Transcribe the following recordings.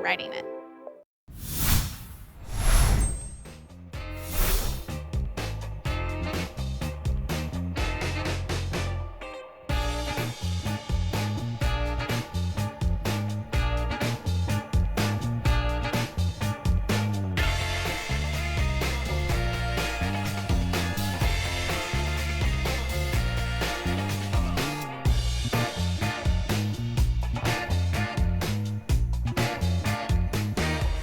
writing it.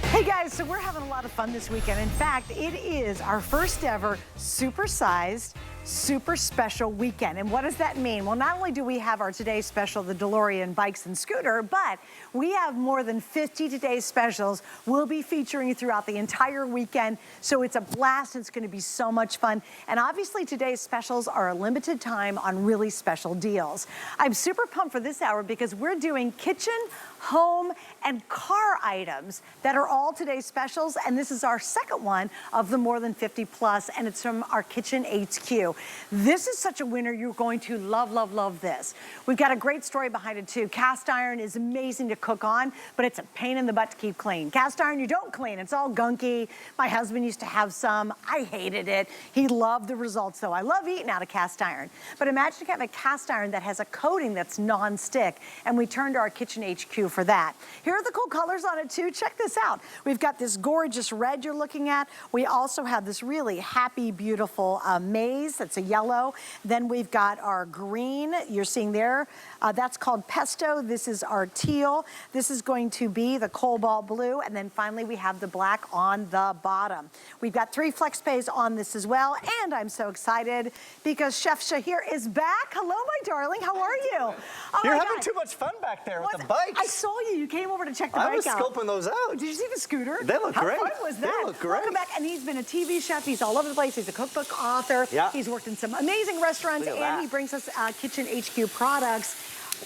Hey guys, so we're having a lot of fun this weekend. In fact, it is our first ever super-sized, super special weekend. And what does that mean? Well, not only do we have our today's special, the DeLorean bikes and scooter, but we have more than 50 today's specials we'll be featuring throughout the entire weekend. So it's a blast. It's going to be so much fun. And obviously today's specials are a limited time on really special deals. I'm super pumped for this hour because we're doing kitchen, home, and car items that are all today's specials. And this is our second one of the more than 50 plus, and it's from our Kitchen HQ. This is such a winner. You're going to love, love, love this. We've got a great story behind it too. Cast iron is amazing to cook on, but it's a pain in the butt to keep clean. Cast iron, you don't clean. It's all gunky. My husband used to have some. I hated it. He loved the results though. I love eating out of cast iron. But imagine having a cast iron that has a coating that's non-stick, and we turned to our Kitchen HQ for that. Here are the cool colors on it too. Check this out. We've got this gorgeous red you're looking at. We also have this really happy, beautiful maize. That's a yellow. Then we've got our green you're seeing there. That's called pesto. This is our teal. This is going to be the cobalt blue. And then finally we have the black on the bottom. We've got 3 flex pays on this as well. And I'm so excited because Chef Shahir is back. Hello, my darling. How are you? Oh You're having too much fun back there with the bikes. I saw you. You came over to check the bike out. I was scoping those out. Did you see the scooter? They look great. How fun was that? They look great. Welcome back. And he's been a TV chef. He's all over the place. He's a cookbook author. Yeah. He's worked in some amazing restaurants, and he brings us Kitchen HQ products.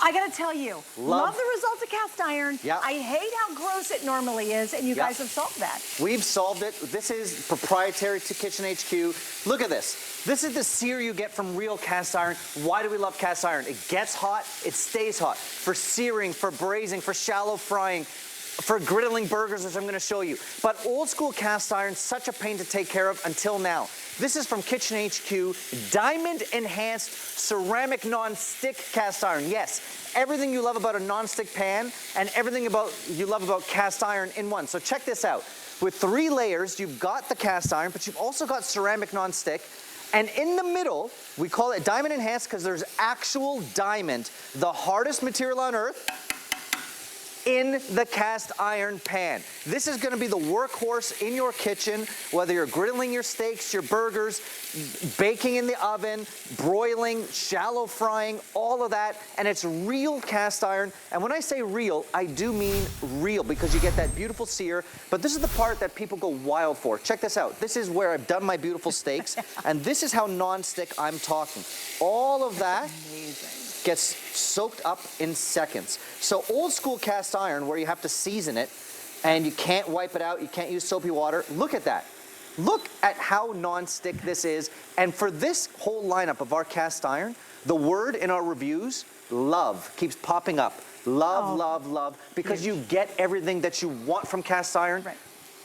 I gotta tell you, love the results of cast iron. Yeah. I hate how gross it normally is, and you guys have solved that. We've solved it. This is proprietary to Kitchen HQ. Look at this. This is the sear you get from real cast iron. Why do we love cast iron? It gets hot, it stays hot. For searing, for braising, for shallow frying, for griddling burgers, as I'm gonna show you. But old school cast iron, such a pain to take care of until now. This is from Kitchen HQ, diamond enhanced ceramic non-stick cast iron. Yes, everything you love about a non-stick pan and everything you love about cast iron in one. So check this out. With 3 layers, you've got the cast iron, but you've also got ceramic non-stick. And in the middle, we call it diamond enhanced because there's actual diamond, the hardest material on earth, in the cast iron pan. This is gonna be the workhorse in your kitchen, whether you're griddling your steaks, your burgers, baking in the oven, broiling, shallow frying, all of that, and it's real cast iron. And when I say real, I do mean real because you get that beautiful sear, but this is the part that people go wild for. Check this out. This is where I've done my beautiful steaks, and this is how non-stick I'm talking. All of that gets soaked up in seconds. So old school cast iron where you have to season it and you can't wipe it out, you can't use soapy water. Look at that. Look at how non-stick this is. And for this whole lineup of our cast iron, the word in our reviews, love, keeps popping up. Love, love, love, because you get everything that you want from cast iron.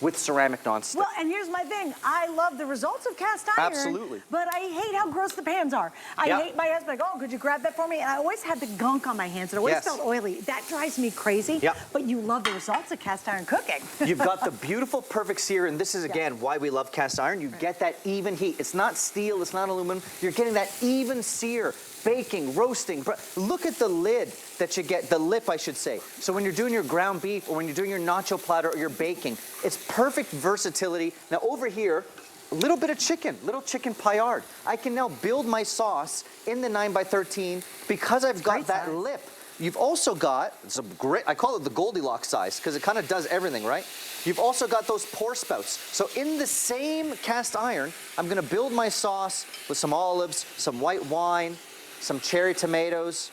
With ceramic non-stick. Well, and here's my thing. I love the results of cast iron. Absolutely. But I hate how gross the pans are. I hate my husband, like, oh, could you grab that for me? And I always had the gunk on my hands. It always felt oily. That drives me crazy. But you love the results of cast iron cooking. You've got the beautiful, perfect sear, and this is, again, why we love cast iron. You get that even heat. It's not steel, it's not aluminum. You're getting that even sear. Baking, roasting. Look at the lid that you get, the lip, I should say. So when you're doing your ground beef or when you're doing your nacho platter or you're baking, it's perfect versatility. Now over here, a little bit of chicken, little chicken paillard. I can now build my sauce in the 9x13 because I've got that lip. You've also got some great, I call it the Goldilocks size because it kind of does everything, right? You've also got those pour spouts. So in the same cast iron, I'm gonna build my sauce with some olives, some white wine, some cherry tomatoes.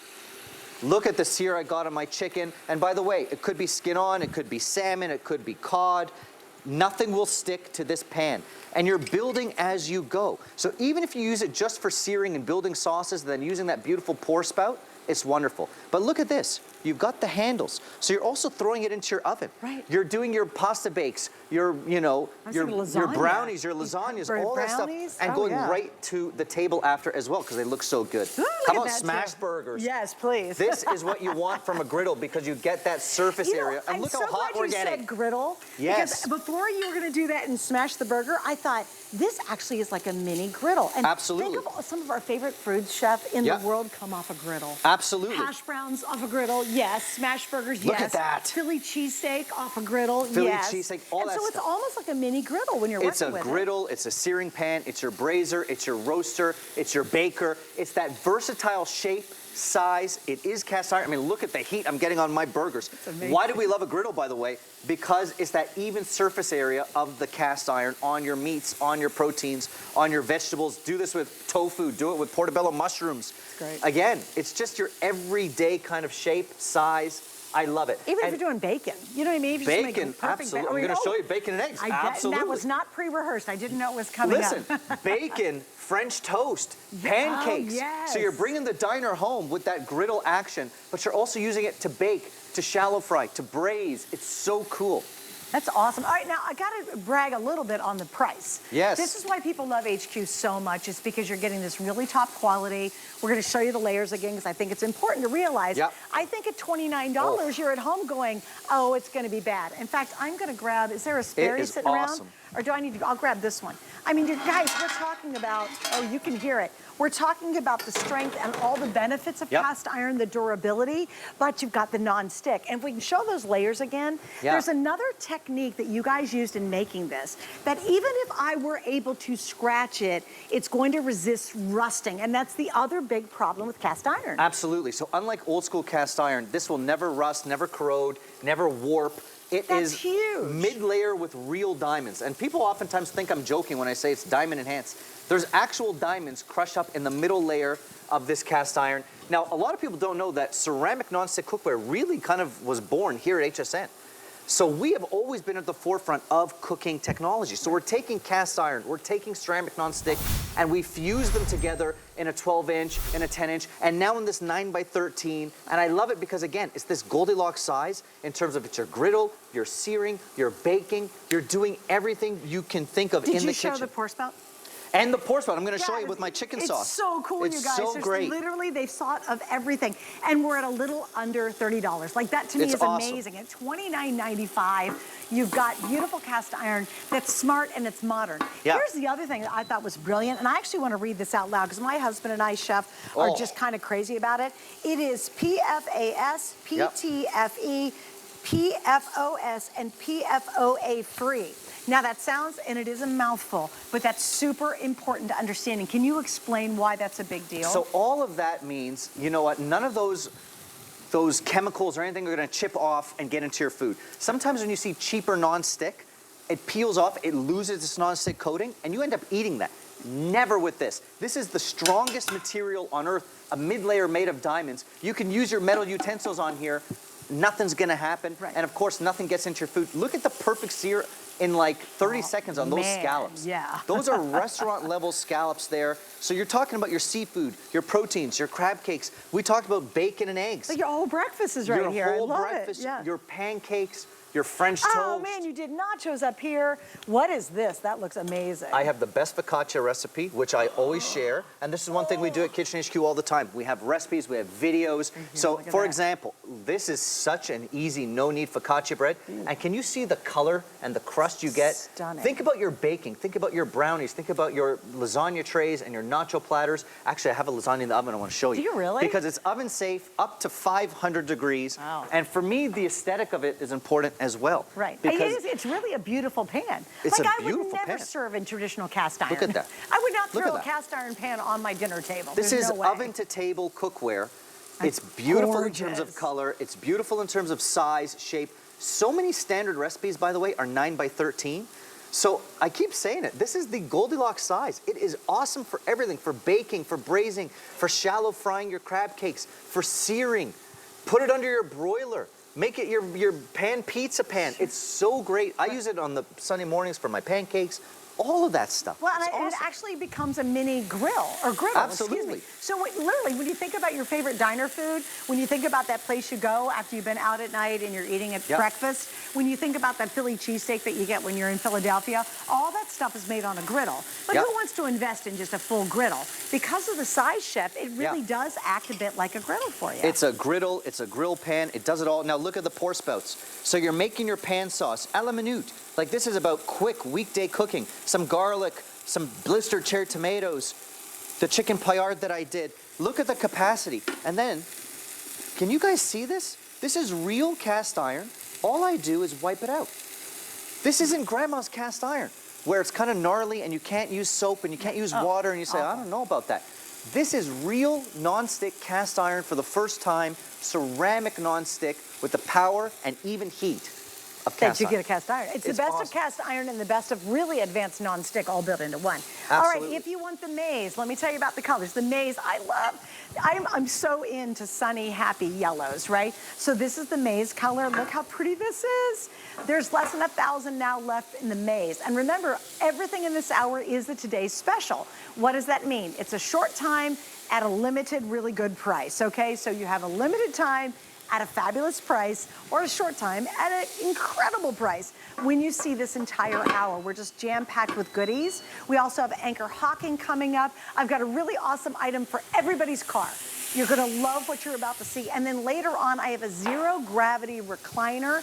Look at the sear I got on my chicken. And by the way, it could be skin on, it could be salmon, it could be cod. Nothing will stick to this pan. And you're building as you go. So even if you use it just for searing and building sauces, then using that beautiful pour spout, it's wonderful. But look at this. you've got the handles. So you're also throwing it into your oven. Right. You're doing your pasta bakes, your, you know, your brownies, your lasagnas, all that stuff, and going right to the table after as well, because they look so good. Ooh, How about smash burgers? Yes, please. This is what you want from a griddle, because you get that surface area. And look how hot we're getting. I'm so glad you said griddle. Yes. Because before you were going to do that and smash the burger, I thought this actually is like a mini griddle. And absolutely. Think of some of our favorite foods, Chef, in the world come off a griddle. Absolutely. Hash browns off a griddle, yes. Smash burgers, Look yes. at that. Philly cheesesteak off a griddle, Philly yes. cheesesteak, all that so stuff. it's almost like a mini griddle when you're working with it. It's a griddle, it's a searing pan, it's your braiser, it's your roaster, it's your baker. It's that versatile shape, size. It is cast iron. I mean, look at the heat I'm getting on my burgers. Why do we love a griddle, by the way? Because it's that even surface area of the cast iron on your meats, on your proteins, on your vegetables. Do this with tofu, do it with portobello mushrooms. Great. Again, it's just your everyday kind of shape, size. I love it. Even if you're doing bacon, you know what I mean? If you just make bacon, a perfect absolutely. I'm going to show you bacon and eggs. Absolutely. That was not pre-rehearsed. I didn't know it was coming up. Listen, bacon, French toast, pancakes. Oh, yes. So you're bringing the diner home with that griddle action, but you're also using it to bake, to shallow fry, to braise. It's so cool. That's awesome. All right, now I got to brag a little bit on the price. Yes. This is why people love HQ so much. It's because you're getting this really top quality. We're going to show you the layers again because I think it's important to realize. Yep. I think at $29, you're at home going, oh, it's going to be bad. In fact, I'm going to grab, is there a Sperry sitting around? Or do I need to, I'll grab this one. I mean, you guys, we're talking about, oh, you can hear it. We're talking about the strength and all the benefits of cast iron, the durability, but you've got the non-stick. And if we can show those layers again, there's another technique that you guys used in making this, that even if I were able to scratch it, it's going to resist rusting. And that's the other big problem with cast iron. Absolutely. So unlike old school cast iron, this will never rust, never corrode, never warp. It is huge. Mid-layer with real diamonds. And people oftentimes think I'm joking when I say it's diamond enhanced. There's actual diamonds crushed up in the middle layer of this cast iron. Now, a lot of people don't know that ceramic nonstick cookware really kind of was born here at HSN. So we have always been at the forefront of cooking technology. So we're taking cast iron, we're taking ceramic nonstick, and we fuse them together in a 12-inch, in a 10-inch, and now in this 9x13. And I love it because, again, it's this Goldilocks size in terms of it's your griddle, your searing, your baking. You're doing everything you can think of in the kitchen. Did you show the pour spout? And the pour spout. I'm going to show you with my chicken sauce. It's so cool, you guys. It's so great. Literally, they've thought of everything. And we're at a little under $30. Like, that to me is amazing. At $29.95, you've got beautiful cast iron that's smart and it's modern. Here's the other thing that I thought was brilliant, and I actually want to read this out loud because my husband and I, Chef, are just kind of crazy about it. It is PFAS, PTFE, PFOS, and PFOA free. Now that sounds, and it is a mouthful, but that's super important to understanding. Can you explain why that's a big deal? So all of that means, you know what, none of those chemicals or anything are gonna chip off and get into your food. Sometimes when you see cheaper non-stick, it peels off, it loses its non-stick coating, and you end up eating that. Never with this. This is the strongest material on earth, a mid-layer made of diamonds. You can use your metal utensils on here, nothing's gonna happen, and of course nothing gets into your food. Look at the perfect sear in like 30 seconds on those scallops. Those are restaurant level scallops there. So you're talking about your seafood, your proteins, your crab cakes. We talked about bacon and eggs. Like your whole breakfast is right here. Your whole I love breakfast, it. your pancakes, your French toast. Oh man, you did nachos up here. What is this? That looks amazing. I have the best focaccia recipe, which I always share. And this is one thing we do at Kitchen HQ all the time. We have recipes, we have videos. So for example, this is such an easy, no need focaccia bread. And can you see the color and the crust you get? Stunning. Think about your baking, think about your brownies, think about your lasagna trays and your nacho platters. Actually, I have a lasagna in the oven I want to show you. Do you really? Because it's oven safe, up to 500 degrees. Wow. And for me, the aesthetic of it is important as well. Right. Because It's really a beautiful pan. It's like a I beautiful would never pan. serve in traditional cast iron. Look at that. I would not Look throw at a that. cast iron pan on my dinner table. This There's is no way. oven to table cookware. It's beautiful in terms of gorgeous. color. It's beautiful in terms of size, shape. So many standard recipes, by the way, are 9x13. So I keep saying it. This is the Goldilocks size. It is awesome for everything, for baking, for braising, for shallow frying your crab cakes, for searing. Put it under your broiler. Make it your pan pizza pan. It's so great. I use it on the Sunday mornings for my pancakes, all of that stuff. Well, and It's it awesome. actually becomes a mini grill, or griddle, excuse Absolutely. me. So literally, when you think about your favorite diner food, when you think about that place you go after you've been out at night and you're eating at breakfast, when you think about that Philly cheesesteak that you get when you're in Philadelphia, all that stuff is made on a griddle. But who wants to invest in just a full griddle? Because of the size, Chef, it really does act a bit like a griddle for you. It's a griddle, it's a grill pan, it does it all. Now look at the pour spouts. So you're making your pan sauce a la minute. Like this is about quick weekday cooking. Some garlic, some blistered cherry tomatoes, the chicken paillard that I did. Look at the capacity. And then, can you guys see this? This is real cast iron. All I do is wipe it out. This isn't grandma's cast iron, where it's kind of gnarly and you can't use soap and you can't use water and you say, I don't know about that. This is real non-stick cast iron for the first time, ceramic non-stick with the power and even heat of cast iron. You get a cast iron. It's the best awesome. of cast iron and the best of really advanced non-stick all built into one. Absolutely. All right, if you want the maize, let me tell you about the colors. The maize, I'm so into sunny, happy yellows, right? So this is the maize color. Look how pretty this is. There's less than 1,000 now left in the maize. And remember, everything in this hour is the today's special. What does that mean? It's a short time at a limited, really good price, okay? So you have a limited time at a fabulous price, or a short time at an incredible price. When you see this entire hour, we're just jam-packed with goodies. We also have Anchor Hocking coming up. I've got a really awesome item for everybody's car. You're gonna love what you're about to see. And then later on, I have a zero gravity recliner,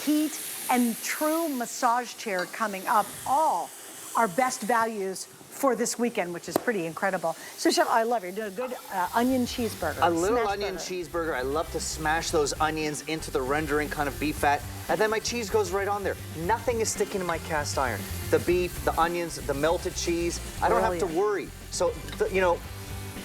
heat, and true massage chair coming up. All our best values for this weekend, which is pretty incredible. So, Chef, I love it. You're doing a good onion cheeseburger. A little smash onion burger. cheeseburger. I love to smash those onions into the rendering kind of beef fat, and then my cheese goes right on there. Nothing is sticking to my cast iron. The beef, the onions, the melted cheese, I don't have to worry. So, you know,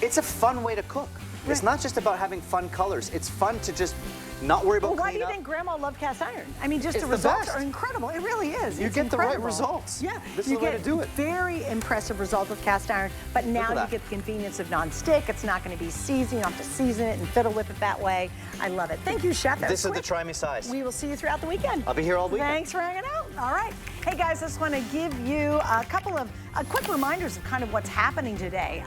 it's a fun way to cook. Right. It's not just about having fun colors. It's fun to just not worry about why do you think Grandma loved cast iron? I mean, just it's the results are incredible. It really is. You get the right results. Yeah, this is the way to do it. Very impressive result with cast iron, but now you get the convenience of non-stick. It's not going to be seasoned. You don't have to season it and fiddle with it that way. I love it. Thank you, Chef. This is the try me size. We will see you throughout the weekend. I'll be here all weekend. Thanks for hanging out. All right. Hey, guys, just want to give you a couple of quick reminders of kind of what's happening today.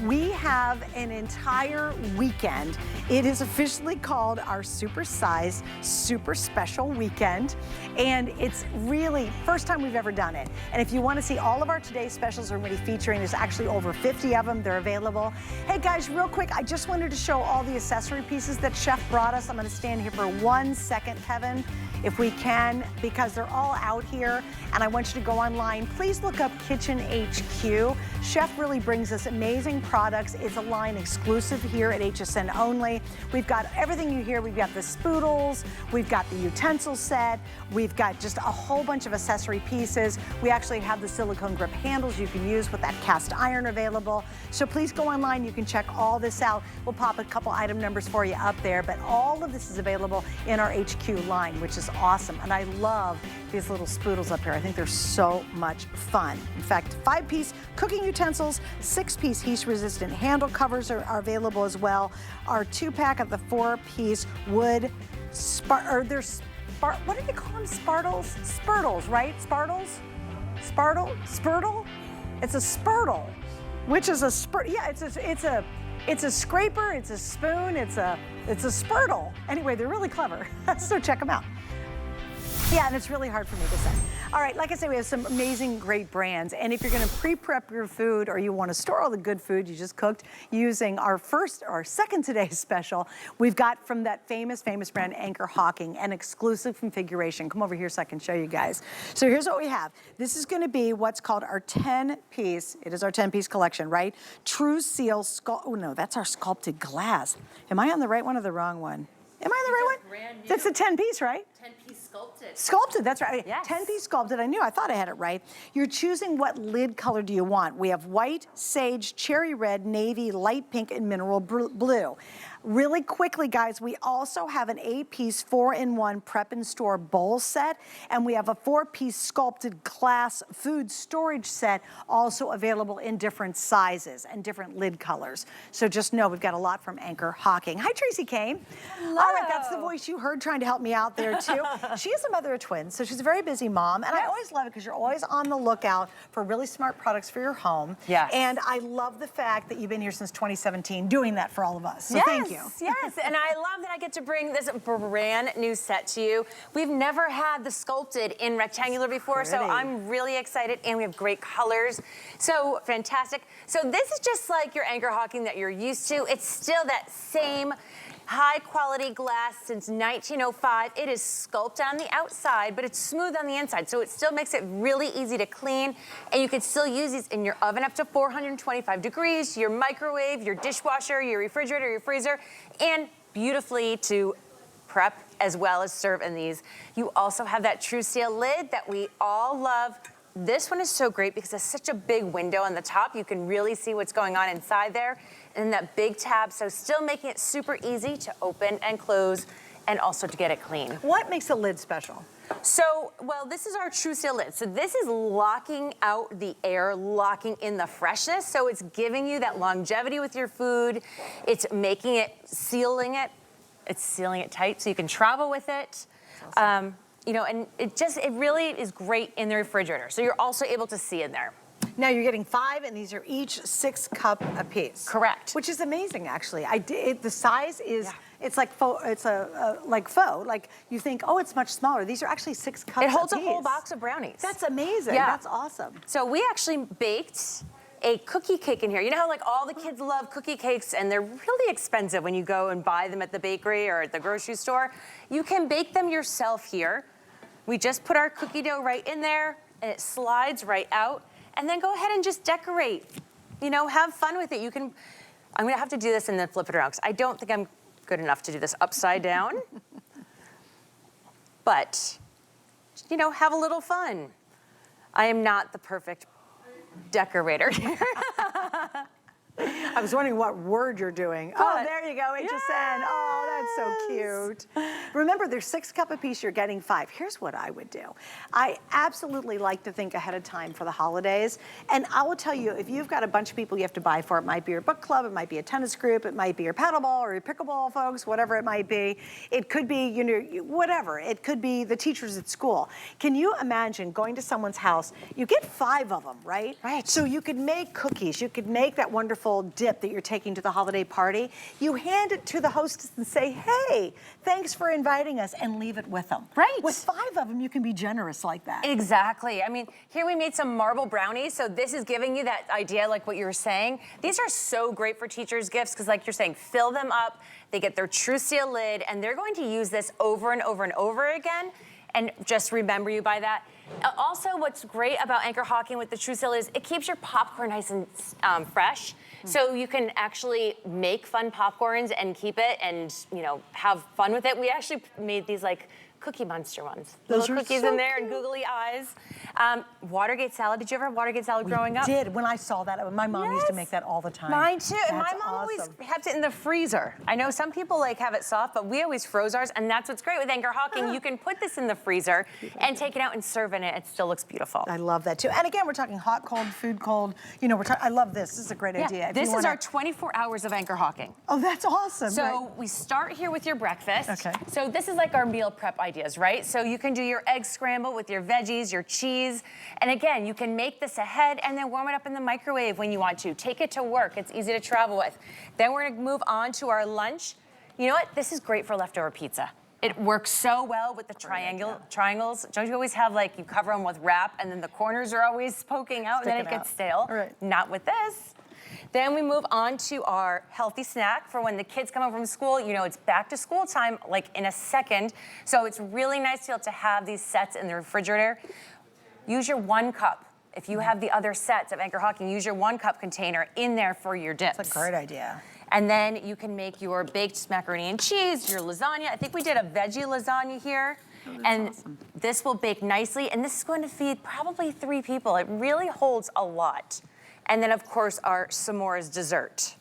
We have an entire weekend. It is officially called our Super-Sized Super Special Weekend, and it's really first time we've ever done it. And if you want to see all of our today's specials we're going to be featuring, there's actually over 50 of them. They're available. Hey, guys, real quick, I just wanted to show all the accessory pieces that Chef brought us. I'm going to stand here for 1 second, Kevin, if we can, because they're all out here, and I want you to go online. Please look up Kitchen HQ. Chef really brings us amazing products. It's a line exclusive here at HSN only. We've got everything you hear. We've got the spoodles, we've got the utensil set, we've got just a whole bunch of accessory pieces. We actually have the silicone grip handles you can use with that cast iron available. So please go online. You can check all this out. We'll pop a couple item numbers for you up there, but all of this is available in our HQ line, which is awesome. And I love these little spoodles up here. I think they're so much fun. In fact, 5-piece cooking utensils, 6-piece heat-resistant handle covers are available as well. Our 2-pack of the 4-piece wood what do they call them? Spartles? Spurtles, right? Spartles? Spurtle? It's a spurtle, which is a yeah, it's a scraper, it's a spoon, it's a spurtle. Anyway, they're really clever. So check them out. Yeah, and it's really hard for me to say. All right, like I said, we have some amazing, great brands. And if you're gonna pre-prep your food or you wanna store all the good food you just cooked using our second today's special, we've got from that famous brand, Anchor Hocking, an exclusive configuration. Come over here so I can show you guys. So here's what we have. This is gonna be what's called our 10-piece, it is our 10-piece collection, right? True Seal, oh no, that's our sculpted glass. Am I on the right one or the wrong one? Am I on the right one? Brand new. That's the 10-piece, right? 10-piece sculpted. Sculpted, that's right. Yes. 10-piece sculpted, I thought I had it right. You're choosing what lid color do you want. We have white, sage, cherry red, navy, light pink, and mineral blue. Really quickly, guys, we also have an 8-piece 4-in-1 prep and store bowl set, and we have a 4-piece sculpted glass food storage set also available in different sizes and different lid colors. So just know we've got a lot from Anchor Hocking. Hi, Tracy Kane. Hello. All right, that's the voice you heard trying to help me out there too. She is mother of twins, so she's a very busy mom, and I always love it because you're always on the lookout for really smart products for your home. Yes. And I love the fact that you've been here since 2017 doing that for all of us. So thank you. Yes, and I love that I get to bring this brand new set to you. We've never had the sculpted in rectangular before, so I'm really excited, and we have great colors. So fantastic. So this is just like your anchor hocking that you're used to. It's still that same high quality glass since 1905. It is sculpted on the outside, but it's smooth on the inside. So it still makes it really easy to clean. And you can still use these in your oven up to 425 degrees, your microwave, your dishwasher, your refrigerator, your freezer, and beautifully to prep as well as serve in these. You also have that true seal lid that we all love. This one is so great because it's such a big window on the top. You can really see what's going on inside there. And that big tab, so still making it super easy to open and close and also to get it clean. What makes the lid special? So, well, this is our true seal lid. So this is locking out the air, locking in the freshness. So it's giving you that longevity with your food. It's making it, sealing it tight so you can travel with it. Awesome. You know, and it really is great in the refrigerator. So you're also able to see in there. Now you're getting 5, and these are each 6 cup apiece. Correct. Which is amazing, actually. The size is, it's like faux, like faux. Like you think, oh, it's much smaller. These are actually 6 cups. It holds apiece. a whole box of brownies. That's amazing. Yeah. That's awesome. So we actually baked a cookie cake in here. You know how like all the kids love cookie cakes and they're really expensive when you go and buy them at the bakery or at the grocery store? You can bake them yourself here. We just put our cookie dough right in there and it slides right out. And then go ahead and just decorate. You know, have fun with it. You can, I'm gonna have to do this and then flip it around because I don't think I'm good enough to do this upside down. But, you know, have a little fun. I am not the perfect decorator here. I was wondering what word you're doing. Oh, there you go, HSN. Yes. Oh, that's so cute. Remember, there's 6 cup apiece, you're getting 5. Here's what I would do. I absolutely like to think ahead of time for the holidays. And I will tell you, if you've got a bunch of people you have to buy for, it might be your book club, it might be a tennis group, it might be your paddleball or your pickleball folks, whatever it might be. It could be, you know, whatever. It could be the teachers at school. Can you imagine going to someone's house? You get 5 of them, right? Right. So you could make cookies. You could make that wonderful dip that you're taking to the holiday party. You hand it to the hostess and say, hey, thanks for inviting us, and leave it with them. Right. With 5 of them, you can be generous like that. Exactly. I mean, here we made some marble brownies, so this is giving you that idea like what you were saying. These are so great for teachers' gifts because like you're saying, fill them up, they get their true seal lid, and they're going to use this over and over and over again, and just remember you by that. Also, what's great about anchor hocking with the true seal is it keeps your popcorn nice and fresh. So you can actually make fun popcorns and keep it and, you know, have fun with it. We actually made these like Cookie Monster ones. Those little cookies so in there cute. and googly eyes. Watergate salad. Did you ever have Watergate salad growing up? Did. When I saw that, my mom used to make that all the time. Mine too. And That's my mom always awesome. kept it in the freezer. I know some people like have it soft, but we always froze ours, and that's what's great with anchor hocking. You can put this in the freezer and take it out and serve in it. It still looks beautiful. I love that too. And again, we're talking hot, cold, food cold. You know, I love this. This is a great idea. If This you is wanna... our 24 hours of anchor hocking. Oh, that's awesome. So right. we start here with your breakfast. Okay. So this is like our meal prep ideas, right? So you can do your egg scramble with your veggies, your cheese. And again, you can make this ahead and then warm it up in the microwave when you want to. Take it to work. It's easy to travel with. Then we're gonna move on to our lunch. You know what? This is great for leftover pizza. It works so well with the triangles. Don't you always have like, you cover them with wrap and then the corners are always poking out and then it gets stale? Right. Not with this. Then we move on to our healthy snack for when the kids come home from school. You know, it's back to school time like in a second. So it's really nice to be able to have these sets in the refrigerator. Use your 1 cup. If you have the other sets of anchor hocking, use your 1 cup container in there for your dips. That's a great idea. And then you can make your baked macaroni and cheese, your lasagna. I think we did a veggie lasagna here. And awesome. This will bake nicely. And this is going to feed probably 3 people. It really holds a lot. And then, of course, our s'mores dessert.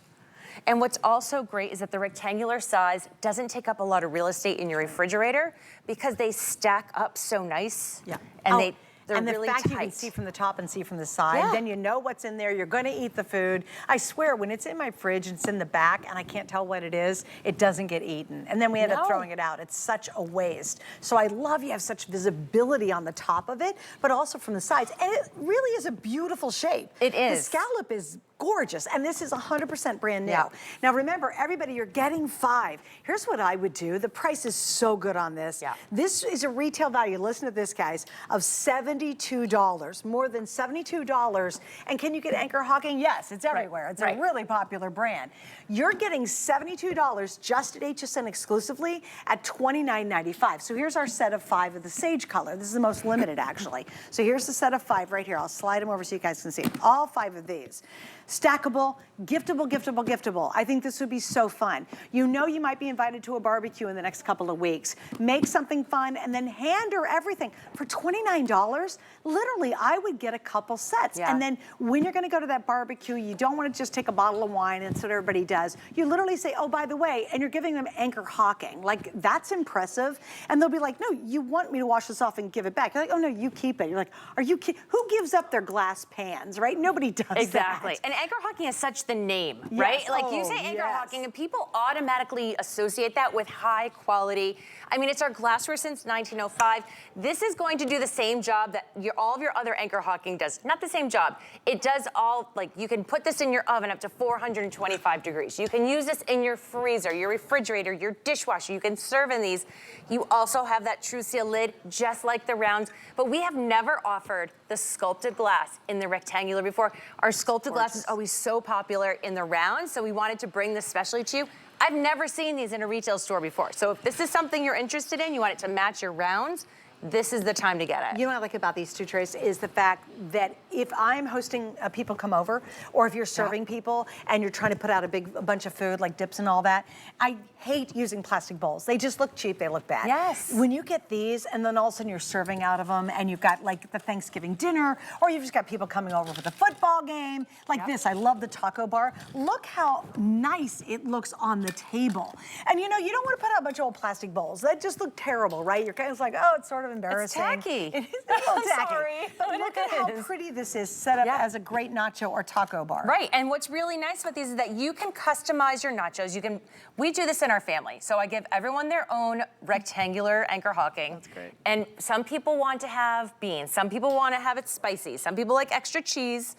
And what's also great is that the rectangular size doesn't take up a lot of real estate in your refrigerator because they stack up so nice. Yeah. And They're and the really fact tight. you can see from the top and see from the side, then you know what's in there. You're going to eat the food. I swear, when it's in my fridge and it's in the back and I can't tell what it is, it doesn't get eaten. And then we end up throwing it out. It's such a waste. So I love you have such visibility on the top of it, but also from the sides. And it really is a beautiful shape. It is. The scallop is gorgeous, and this is 100% brand new. Now remember, everybody, you're getting 5. Here's what I would do. The price is so good on this. This is a retail value, listen to this, guys, of $72, more than $72. And can you get Anchor Hocking? Yes, it's everywhere. It's a really popular brand. You're getting $72 just at HSN exclusively at $29.95. So here's our set of 5 of the sage color. This is the most limited, actually. So here's the set of 5 right here. I'll slide them over so you guys can see all 5 of these. Stackable, giftable, giftable, giftable. I think this would be so fun. You know you might be invited to a barbecue in the next couple of weeks. Make something fun and then hand her everything. For $29, literally, I would get a couple sets. And then when you're gonna go to that barbecue, you don't wanna just take a bottle of wine, and that's what everybody does. You literally say, oh, by the way, and you're giving them Anchor Hocking. Like, that's impressive. And they'll be like, no, you want me to wash this off and give it back. You're like, oh no, you keep it. You're like, are you kidding? Who gives up their glass pans, right? Nobody does that. Exactly. And Anchor Hocking is such the name, right? Like you say Anchor Hocking and people automatically associate that with high quality. I mean, it's our glassware since 1905. This is going to do the same job that all of your other Anchor Hocking does. Not the same job. It does all, like you can put this in your oven up to 425 degrees. You can use this in your freezer, your refrigerator, your dishwasher. You can serve in these. You also have that True Seal lid, just like the rounds. But we have never offered the sculpted glass in the rectangular before. Our sculpted glass is always so popular in the round, so we wanted to bring this specially to you. I've never seen these in a retail store before. So if this is something you're interested in, you want it to match your rounds, this is the time to get it. You know what I like about these two trays is the fact that if I'm hosting people come over, or if you're serving people and you're trying to put out a bunch of food like dips and all that, I hate using plastic bowls. They just look cheap, they look bad. Yes. When you get these and then all of a sudden you're serving out of them and you've got like the Thanksgiving dinner, or you've just got people coming over for the football game, like this, I love the taco bar. Look how nice it looks on the table. And you know, you don't want to put out a bunch of old plastic bowls. That just look terrible, right? You're kind of like, oh, it's sort of embarrassing. It's tacky. It is a little tacky. Sorry, but look at how pretty this is set up as a great nacho or taco bar. Right, and what's really nice about these is that you can customize your nachos. We do this in our family. So I give everyone their own rectangular Anchor Hocking. That's great. And some people want to have beans. Some people want to have it spicy. Some people like extra cheese.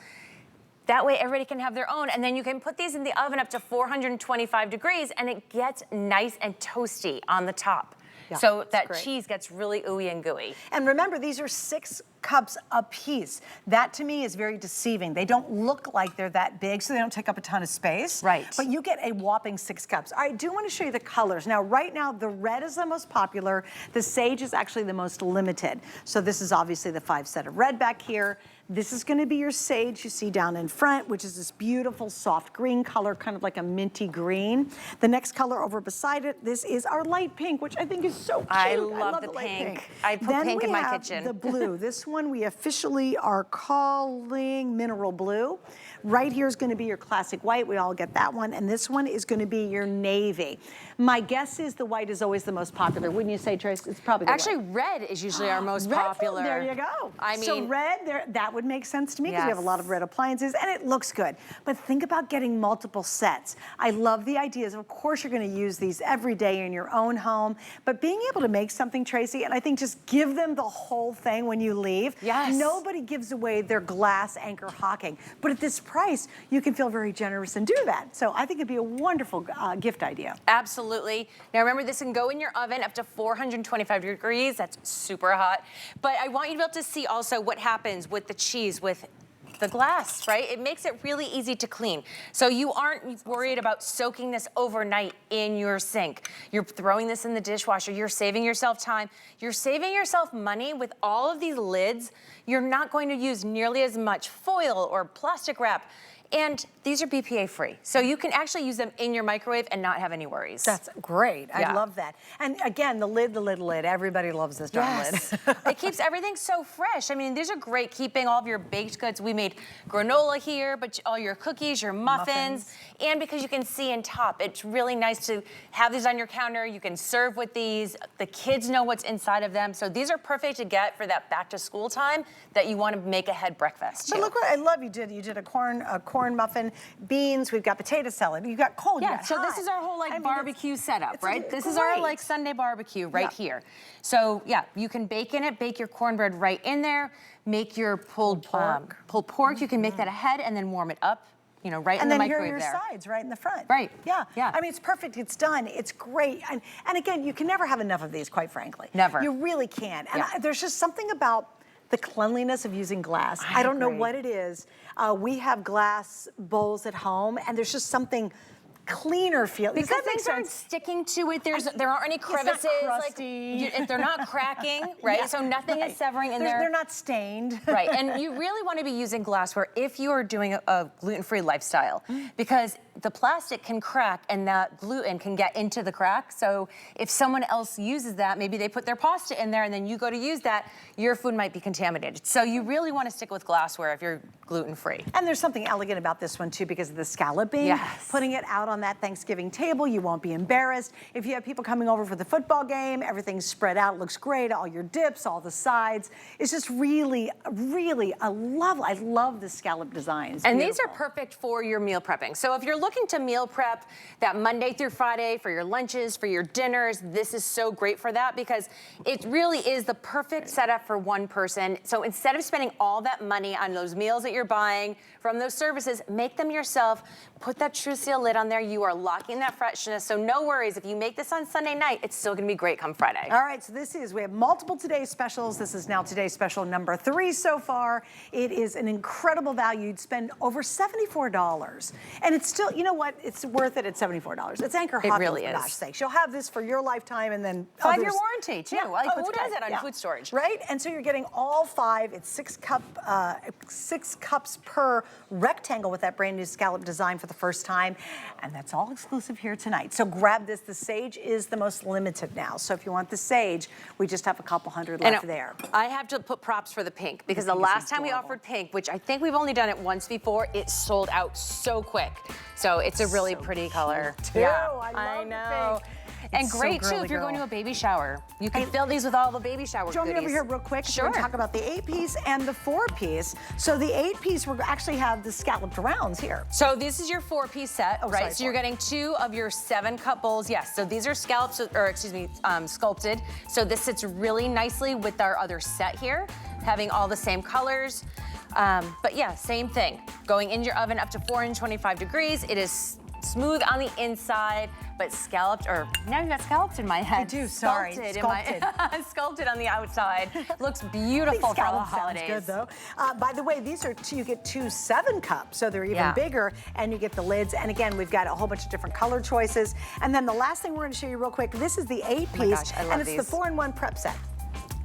That way everybody can have their own, and then you can put these in the oven up to 425 degrees and it gets nice and toasty on the top. So that cheese gets really ooey and gooey. And remember, these are 6 cups a piece. That to me is very deceiving. They don't look like they're that big, so they don't take up a ton of space. Right. But you get a whopping 6 cups. I do want to show you the colors. Now, right now, the red is the most popular. The sage is actually the most limited. So this is obviously the 5 set of red back here. This is going to be your sage you see down in front, which is this beautiful soft green color, kind of like a minty green. The next color over beside it, this is our light pink, which I think is so cute. I love the light pink. I put pink in my kitchen. The blue. This one we officially are calling mineral blue. Right here is going to be your classic white. We all get that one. And this one is going to be your navy. My guess is the white is always the most popular. Wouldn't you say, Trace? It's probably the Actually, white. red is usually our most popular. There you go. I mean, so red, that would make sense to me because we have a lot of red appliances and it looks good. But think about getting multiple sets. I love the ideas. Of course, you're going to use these every day in your own home. But being able to make something, Tracy, and I think just give them the whole thing when you leave. Yes. Nobody gives away their glass Anchor Hocking. But at this price, you can feel very generous and do that. So I think it'd be a wonderful gift idea. Absolutely. Now remember, this can go in your oven up to 425 degrees. That's super hot. But I want you to be able to see also what happens with the cheese, with the glass, right? It makes it really easy to clean. So you aren't worried about soaking this overnight in your sink. You're throwing this in the dishwasher. You're saving yourself time. You're saving yourself money with all of these lids. You're not going to use nearly as much foil or plastic wrap. And these are BPA free. So you can actually use them in your microwave and not have any worries. That's great. Yeah. I love that. And again, the lid. Everybody loves this darn lid. It keeps everything so fresh. I mean, these are great keeping all of your baked goods. We made granola here, but all your cookies, your muffins. And because you can see in top, it's really nice to have these on your counter. You can serve with these. The kids know what's inside of them. So these are perfect to get for that back to school time that you want to make ahead breakfast. But look what I love you did. You did a corn muffin, beans, we've got potato salad, you got cold, Yeah, so this is our whole barbecue setup, right? This is our Sunday barbecue right here. So yeah, you can bake in it, bake your cornbread right in there, make your pulled pork. You can make that ahead and then warm it up, you know, right in the microwave there. And then here are your sides right in the front. Right. Yeah. Yeah. I mean, it's perfect. It's done. It's great. And again, you can never have enough of these, quite frankly. Never. You really can. And there's just something about the cleanliness of using glass. I don't know what it is. We have glass bowls at home, and there's just something cleaner feel. Because things aren't sticking to it. There aren't any crevices. If they're not cracking, right? Yeah, so nothing is severing in there. They're not stained. Right, and you really want to be using glassware if you are doing a gluten-free lifestyle, because the plastic can crack and that gluten can get into the crack. So if someone else uses that, maybe they put their pasta in there and then you go to use that, your food might be contaminated. So you really want to stick with glassware if you're gluten-free. And there's something elegant about this one too because of the scalloping. Yes. Putting it out on that Thanksgiving table, you won't be embarrassed. If you have people coming over for the football game, everything's spread out, looks great, all your dips, all the sides. It's just really, really I love the scallop designs. And these are perfect for your meal prepping. So if you're looking to meal prep that Monday through Friday for your lunches, for your dinners, this is so great for that because it really is the perfect setup for one person. So instead of spending all that money on those meals that you're buying from those services, make them yourself. Put that True Seal lid on there. You are locking that freshness. So no worries. If you make this on Sunday night, it's still going to be great come Friday. All right, so we have multiple today's specials. This is now today's special number 3 so far. It is an incredible value. You'd spend over $74. And it's still, you know what? It's worth it at $74. It's Anchor Hocking, really for is. gosh sakes. You'll have this for your lifetime and then 5-year warranty too. Yeah. Like, who does it on food storage? Right? And so you're getting all 5. It's 6 cups per rectangle with that brand new scallop design for the first time. And that's all exclusive here tonight. So grab this. The sage is the most limited now. So if you want the sage, we just have a couple hundred left there. I have to put props for the pink because the last time we offered pink, which I think we've only done it once before, it sold out so quick. So it's a really pretty color. Yeah, I know. And great too if you're going to a baby shower. You can fill these with all the baby shower Join goodies. me over here real quick. Sure. We're going to talk about the 8-piece and the 4-piece. So the 8-piece, we actually have the scalloped rounds here. So this is your 4-piece set, right? Sorry, so you're getting 2 of your 7-cup bowls. Yes, so these are scallops, or excuse me, sculpted. So this sits really nicely with our other set here, having all the same colors. But yeah, same thing. Going in your oven up to 425 degrees. It is smooth on the inside, but scalloped, or now you've got scalloped in my head. I do, sorry. Sculpted on the outside. Looks beautiful for the holidays. Sounds good though. By the way, these are you get 2 7-cups, so they're even bigger, and you get the lids. And again, we've got a whole bunch of different color choices. And then the last thing we're going to show you real quick, this is the 8-piece, and it's the 4-in-1 prep set.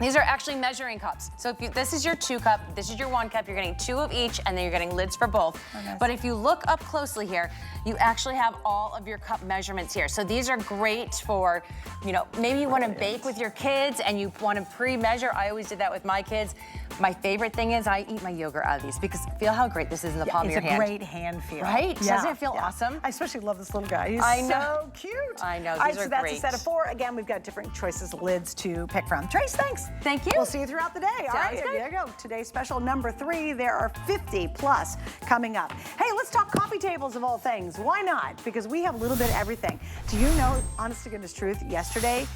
These are actually measuring cups. So if this is your 2-cup, this is your 1-cup, you're getting 2 of each, and then you're getting lids for both. Oh, nice. But if you look up closely here, you actually have all of your cup measurements here. So these are great for, you know, maybe you want to bake with your kids and you want to pre-measure. I always did that with my kids. My favorite thing is I eat my yogurt out of these because feel how great this is in the palm of your hand. It's a great hand feel. Right? Yeah. Doesn't it feel awesome? I especially love this little guy. He's so cute. I know, All these right, are so that's great. a set of 4. Again, we've got different choices of lids to pick from. Trace, thanks. Thank you. We'll see you throughout the day. All right, Sounds good. there you go. Today's special number 3. There are 50 plus coming up. Hey, let's talk coffee tables of all things. Why not? Because we have a little bit of everything. Do you know, honest to goodness truth, yesterday,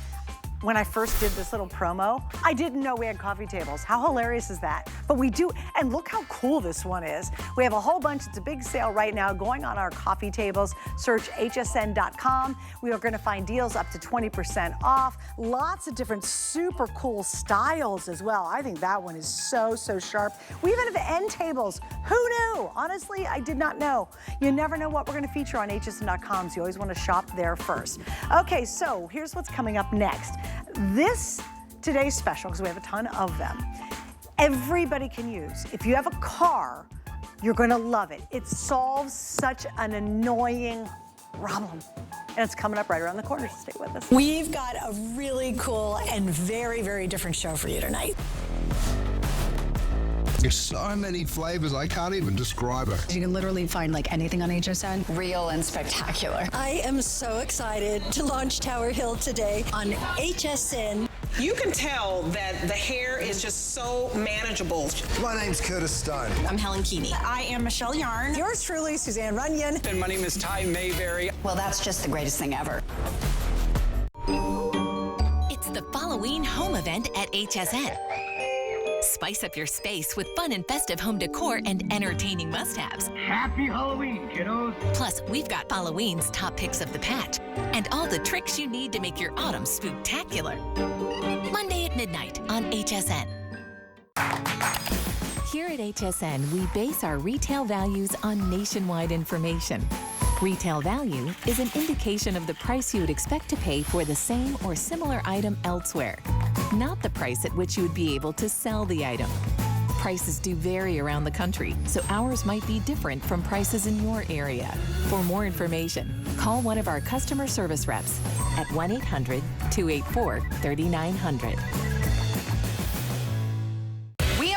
when I first did this little promo, I didn't know we had coffee tables. How hilarious is that? But we do, and look how cool this one is. We have a whole bunch, it's a big sale right now going on our coffee tables. Search hsn.com. We are gonna find deals up to 20% off. Lots of different super cool styles as well. I think that one is so, so sharp. We even have end tables. Who knew? Honestly, I did not know. You never know what we're gonna feature on hsn.com, so you always wanna shop there first. Okay, so here's what's coming up next. This today's special, because we have a ton of them, everybody can use. If you have a car, You're gonna love it. It solves such an annoying problem. And it's coming up right around the corner, so stay with us. We've got a really cool and very, very different show for you tonight. There's so many flavors, I can't even describe it. You can literally find like anything on HSN. Real and spectacular. I am so excited to launch Tower Hill today on HSN. You can tell that the hair is just so manageable. My name's Curtis Stone. I'm Helen Keeney. I am Michelle Yarn. Yours truly, Suzanne Runyon. And my name is Ty Mayberry. Well, that's just the greatest thing ever. It's the Halloween home event at HSN. Spice up your space with fun and festive home decor and entertaining must-haves. Happy Halloween, kiddos. Plus, we've got Halloween's top picks of the patch and all the tricks you need to make your autumn spooktacular. Monday at midnight on HSN. Here at HSN, we base our retail values on nationwide information. Retail value is an indication of the price you would expect to pay for the same or similar item elsewhere, not the price at which you would be able to sell the item. Prices do vary around the country, so ours might be different from prices in your area. For more information, call one of our customer service reps at 1-800-284-3900.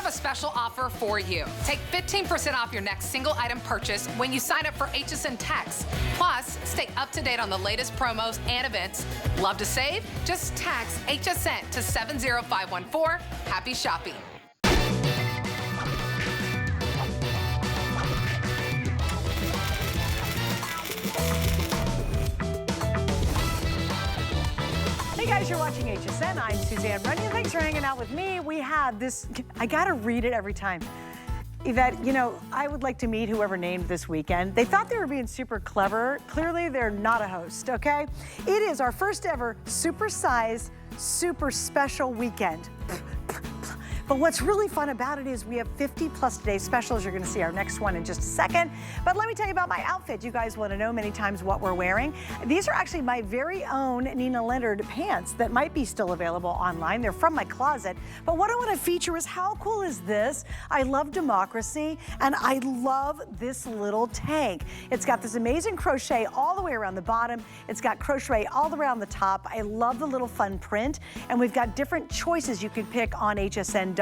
A special offer for you. Take 15% off your next single item purchase when you sign up for HSN Tax. Plus, stay up to date on the latest promos and events. Love to save? Just text HSN to 70514. Happy shopping. Hey guys, you're watching HSN. I'm Suzanne Runyon. Thanks for hanging out with me. We have this, I gotta read it every time. Yvette, you know, I would like to meet whoever named this weekend. They thought they were being super clever. Clearly, they're not a host, okay? It is our first ever super-sized, super special weekend. But what's really fun about it is we have 50 plus today specials. You're gonna see our next one in just a second. But let me tell you about my outfit. You guys wanna know many times what we're wearing. These are actually my very own Nina Leonard pants that might be still available online. They're from my closet. But what I wanna feature is how cool is this? I love democracy and I love this little tank. It's got this amazing crochet all the way around the bottom. It's got crochet all around the top. I love the little fun print. And we've got different choices you can pick on HSN.com.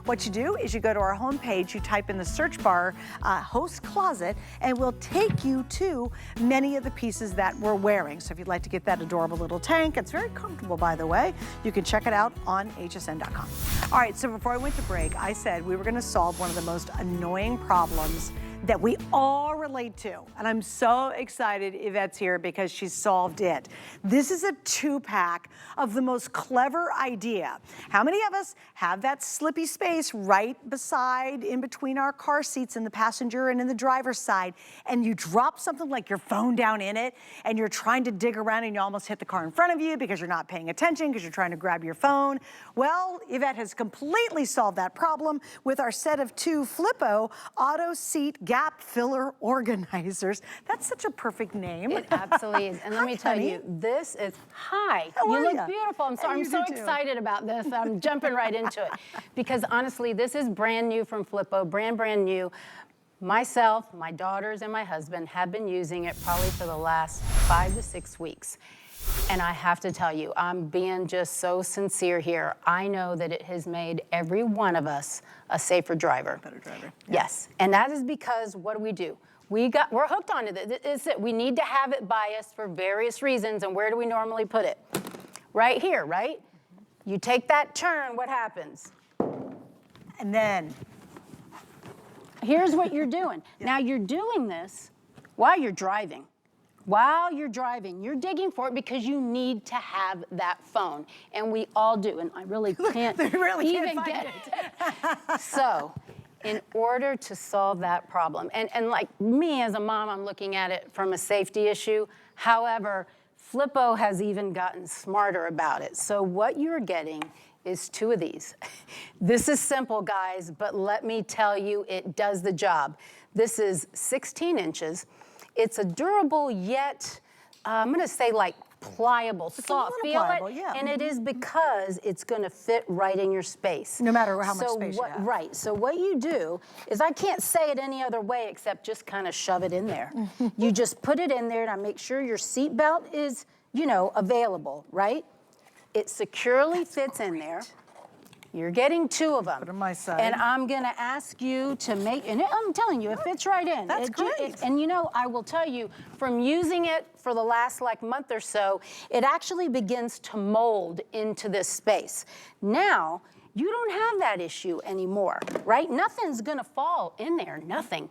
What you do is you go to our homepage, you type in the search bar, host closet, and we'll take you to many of the pieces that we're wearing. So if you'd like to get that adorable little tank, it's very comfortable, by the way, you can check it out on hsn.com. All right, so before I went to break, I said we were gonna solve one of the most annoying problems that we all relate to. And I'm so excited Yvette's here because she's solved it. This is a 2-pack of the most clever idea. How many of us have that slippy space right beside, in between our car seats in the passenger and in the driver's side, and you drop something like your phone down in it, and you're trying to dig around and you almost hit the car in front of you because you're not paying attention because you're trying to grab your phone? Well, Yvette has completely solved that problem with our set of 2 Flippo auto seat gap filler organizers. That's such a perfect name. It absolutely is. And let Hi, me tell honey. you, this is, hi. How you are look ya? beautiful. I'm You so do too. excited about this. I'm jumping right into it. Because honestly, this is brand new from Flippo, brand new. Myself, my daughters, and my husband have been using it probably for the last 5 to 6 weeks. And I have to tell you, I'm being just so sincere here. I know that it has made every one of us a safer driver. Better driver. Yes, and that is because what do? We're hooked on it. It's it. We need to have it by us for various reasons, and where do we normally put it? Right here, right? You take that turn, what happens? And then? Here's what you're doing. Now you're doing this while you're driving. While you're driving, you're digging for it because you need to have that phone. And we all do, and I really can't even get it. So, in order to solve that problem, and like me as a mom, I'm looking at it from a safety issue. However, Flippo has even gotten smarter about it. So what you're getting is 2 of these. This is simple, guys, but let me tell you, it does the job. This is 16 inches. It's a durable yet, I'm gonna say like pliable, soft. Feel pliable, it? yeah. And it is because it's gonna fit right in your space. No matter how much space you have. Right, so what you do is, I can't say it any other way except just kind of shove it in there. You just put it in there, and I make sure your seatbelt is, you know, available, right? It securely fits in there. You're getting 2 of them. Put it on my side. And I'm gonna ask you to make, and I'm telling you, it fits right in. That's great. And you know, I will tell you, from using it for the last like month or so, it actually begins to mold into this space. Now, you don't have that issue anymore, right? Nothing's gonna fall in there, nothing.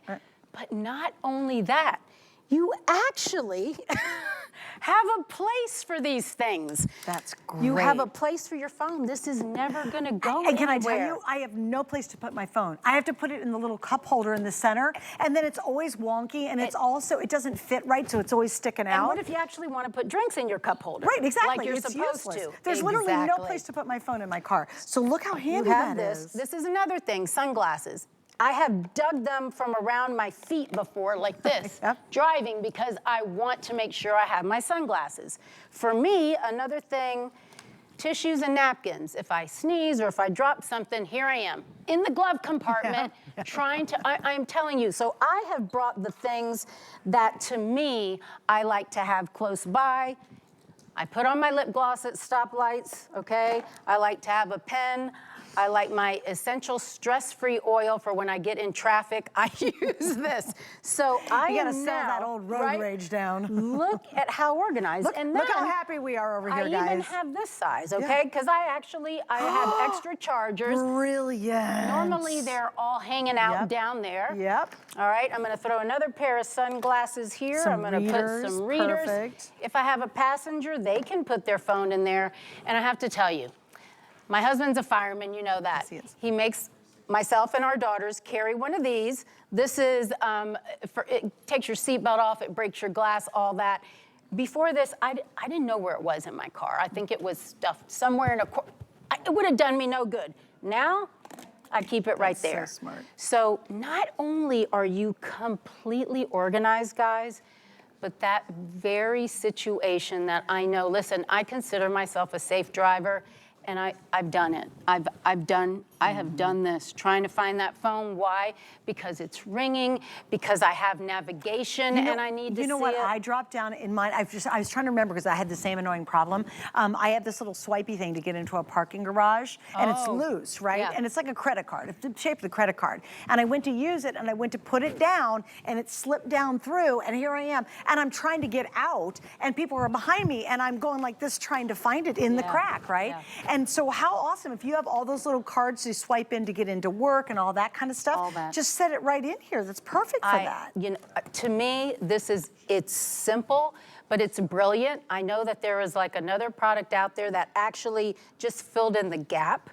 But not only that, you actually have a place for these things. That's great. You have a place for your phone. This is never gonna go anywhere. And can I tell you, I have no place to put my phone. I have to put it in the little cup holder in the center, and then it's always wonky, and it's also, it doesn't fit right, so it's always sticking out. And what if you actually want to put drinks in your cup holder? Right, exactly. Like you're It's supposed useless. to. There's literally no place to put my phone in my car. So look how handy that is. This is another thing, sunglasses. I have dug them from around my feet before, like this, driving, because I want to make sure I have my sunglasses. For me, another thing, tissues and napkins. If I sneeze or if I drop something, here I am in the glove compartment trying to, I'm telling you. So I have brought the things that, to me, I like to have close by. I put on my lip gloss at stoplights, okay? I like to have a pen. I like my essential stress-free oil for when I get in traffic. I use this. So I You gotta am sell now, that old road rage down. Look at how organized. Look, and look then how happy we are over here, I guys. even have this size, okay? Because I have extra chargers. Brilliant. Normally they're all hanging out down there. Yep. All right, I'm gonna throw another pair of sunglasses here. I'm gonna put some readers. Perfect. If I have a passenger, they can put their phone in there. And I have to tell you, my husband's a fireman, you know that. Yes, he is. He makes myself and our daughters carry one of these. This is, it takes your seatbelt off, it breaks your glass, all that. Before this, I didn't know where it was in my car. I think it was stuffed somewhere in a corner. It would have done me no good. Now, I keep it right there. So smart. So not only are you completely organized, guys, but that very situation that I know, listen, I consider myself a safe driver, and I've done it. I have done this, trying to find that phone. Why? Because it's ringing, because I have navigation and I need to see it. You know what I dropped down in mine? I was trying to remember because I had the same annoying problem. I have this little swipey thing to get into a parking garage, and it's loose, right? Yeah. And it's like a credit card. It's the shape of the credit card. And I went to use it, and I went to put it down, and it slipped down through, and here I am. And I'm trying to get out, and people are behind me, and I'm going like this trying to find it in the crack, right? Yeah. And so how awesome if you have all those little cards to swipe in to get into work and all that kind of stuff. All that. Just set it right in here. That's perfect for that. You know, to me, it's simple, but it's brilliant. I know that there is like another product out there that actually just filled in the gap.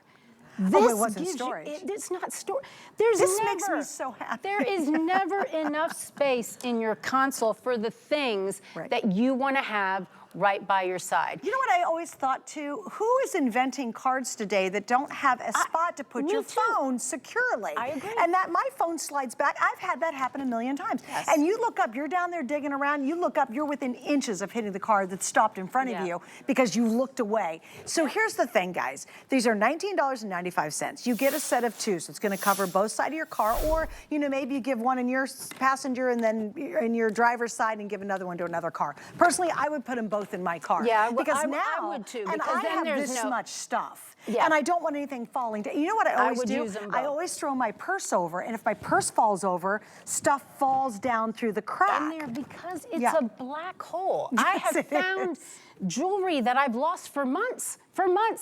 Oh, it wasn't storage. It's not storage. This makes me so happy. There is never enough space in your console for the things that you want to have right by your side. You know what I always thought too? Who is inventing cards today that don't have a spot to put your phone securely? I agree. And that my phone slides back. I've had that happen a million times. Yes. And you look up, you're down there digging around, you look up, you're within inches of hitting the card that stopped in front of you because you looked away. So here's the thing, guys. These are $19.95. You get a set of 2, so it's gonna cover both sides of your car, or you know, maybe you give one in your passenger and then in your driver's side and give another one to another car. Personally, I would put them both in my car. Yeah, because now I would too. And because I then have there's this no much stuff. Yeah. And I don't want anything falling down. You know what I always would do? use them I both. always throw my purse over, and if my purse falls over, stuff falls down through the crack. in there because it's a black hole. I Yes, have it found is. jewelry that I've lost for months,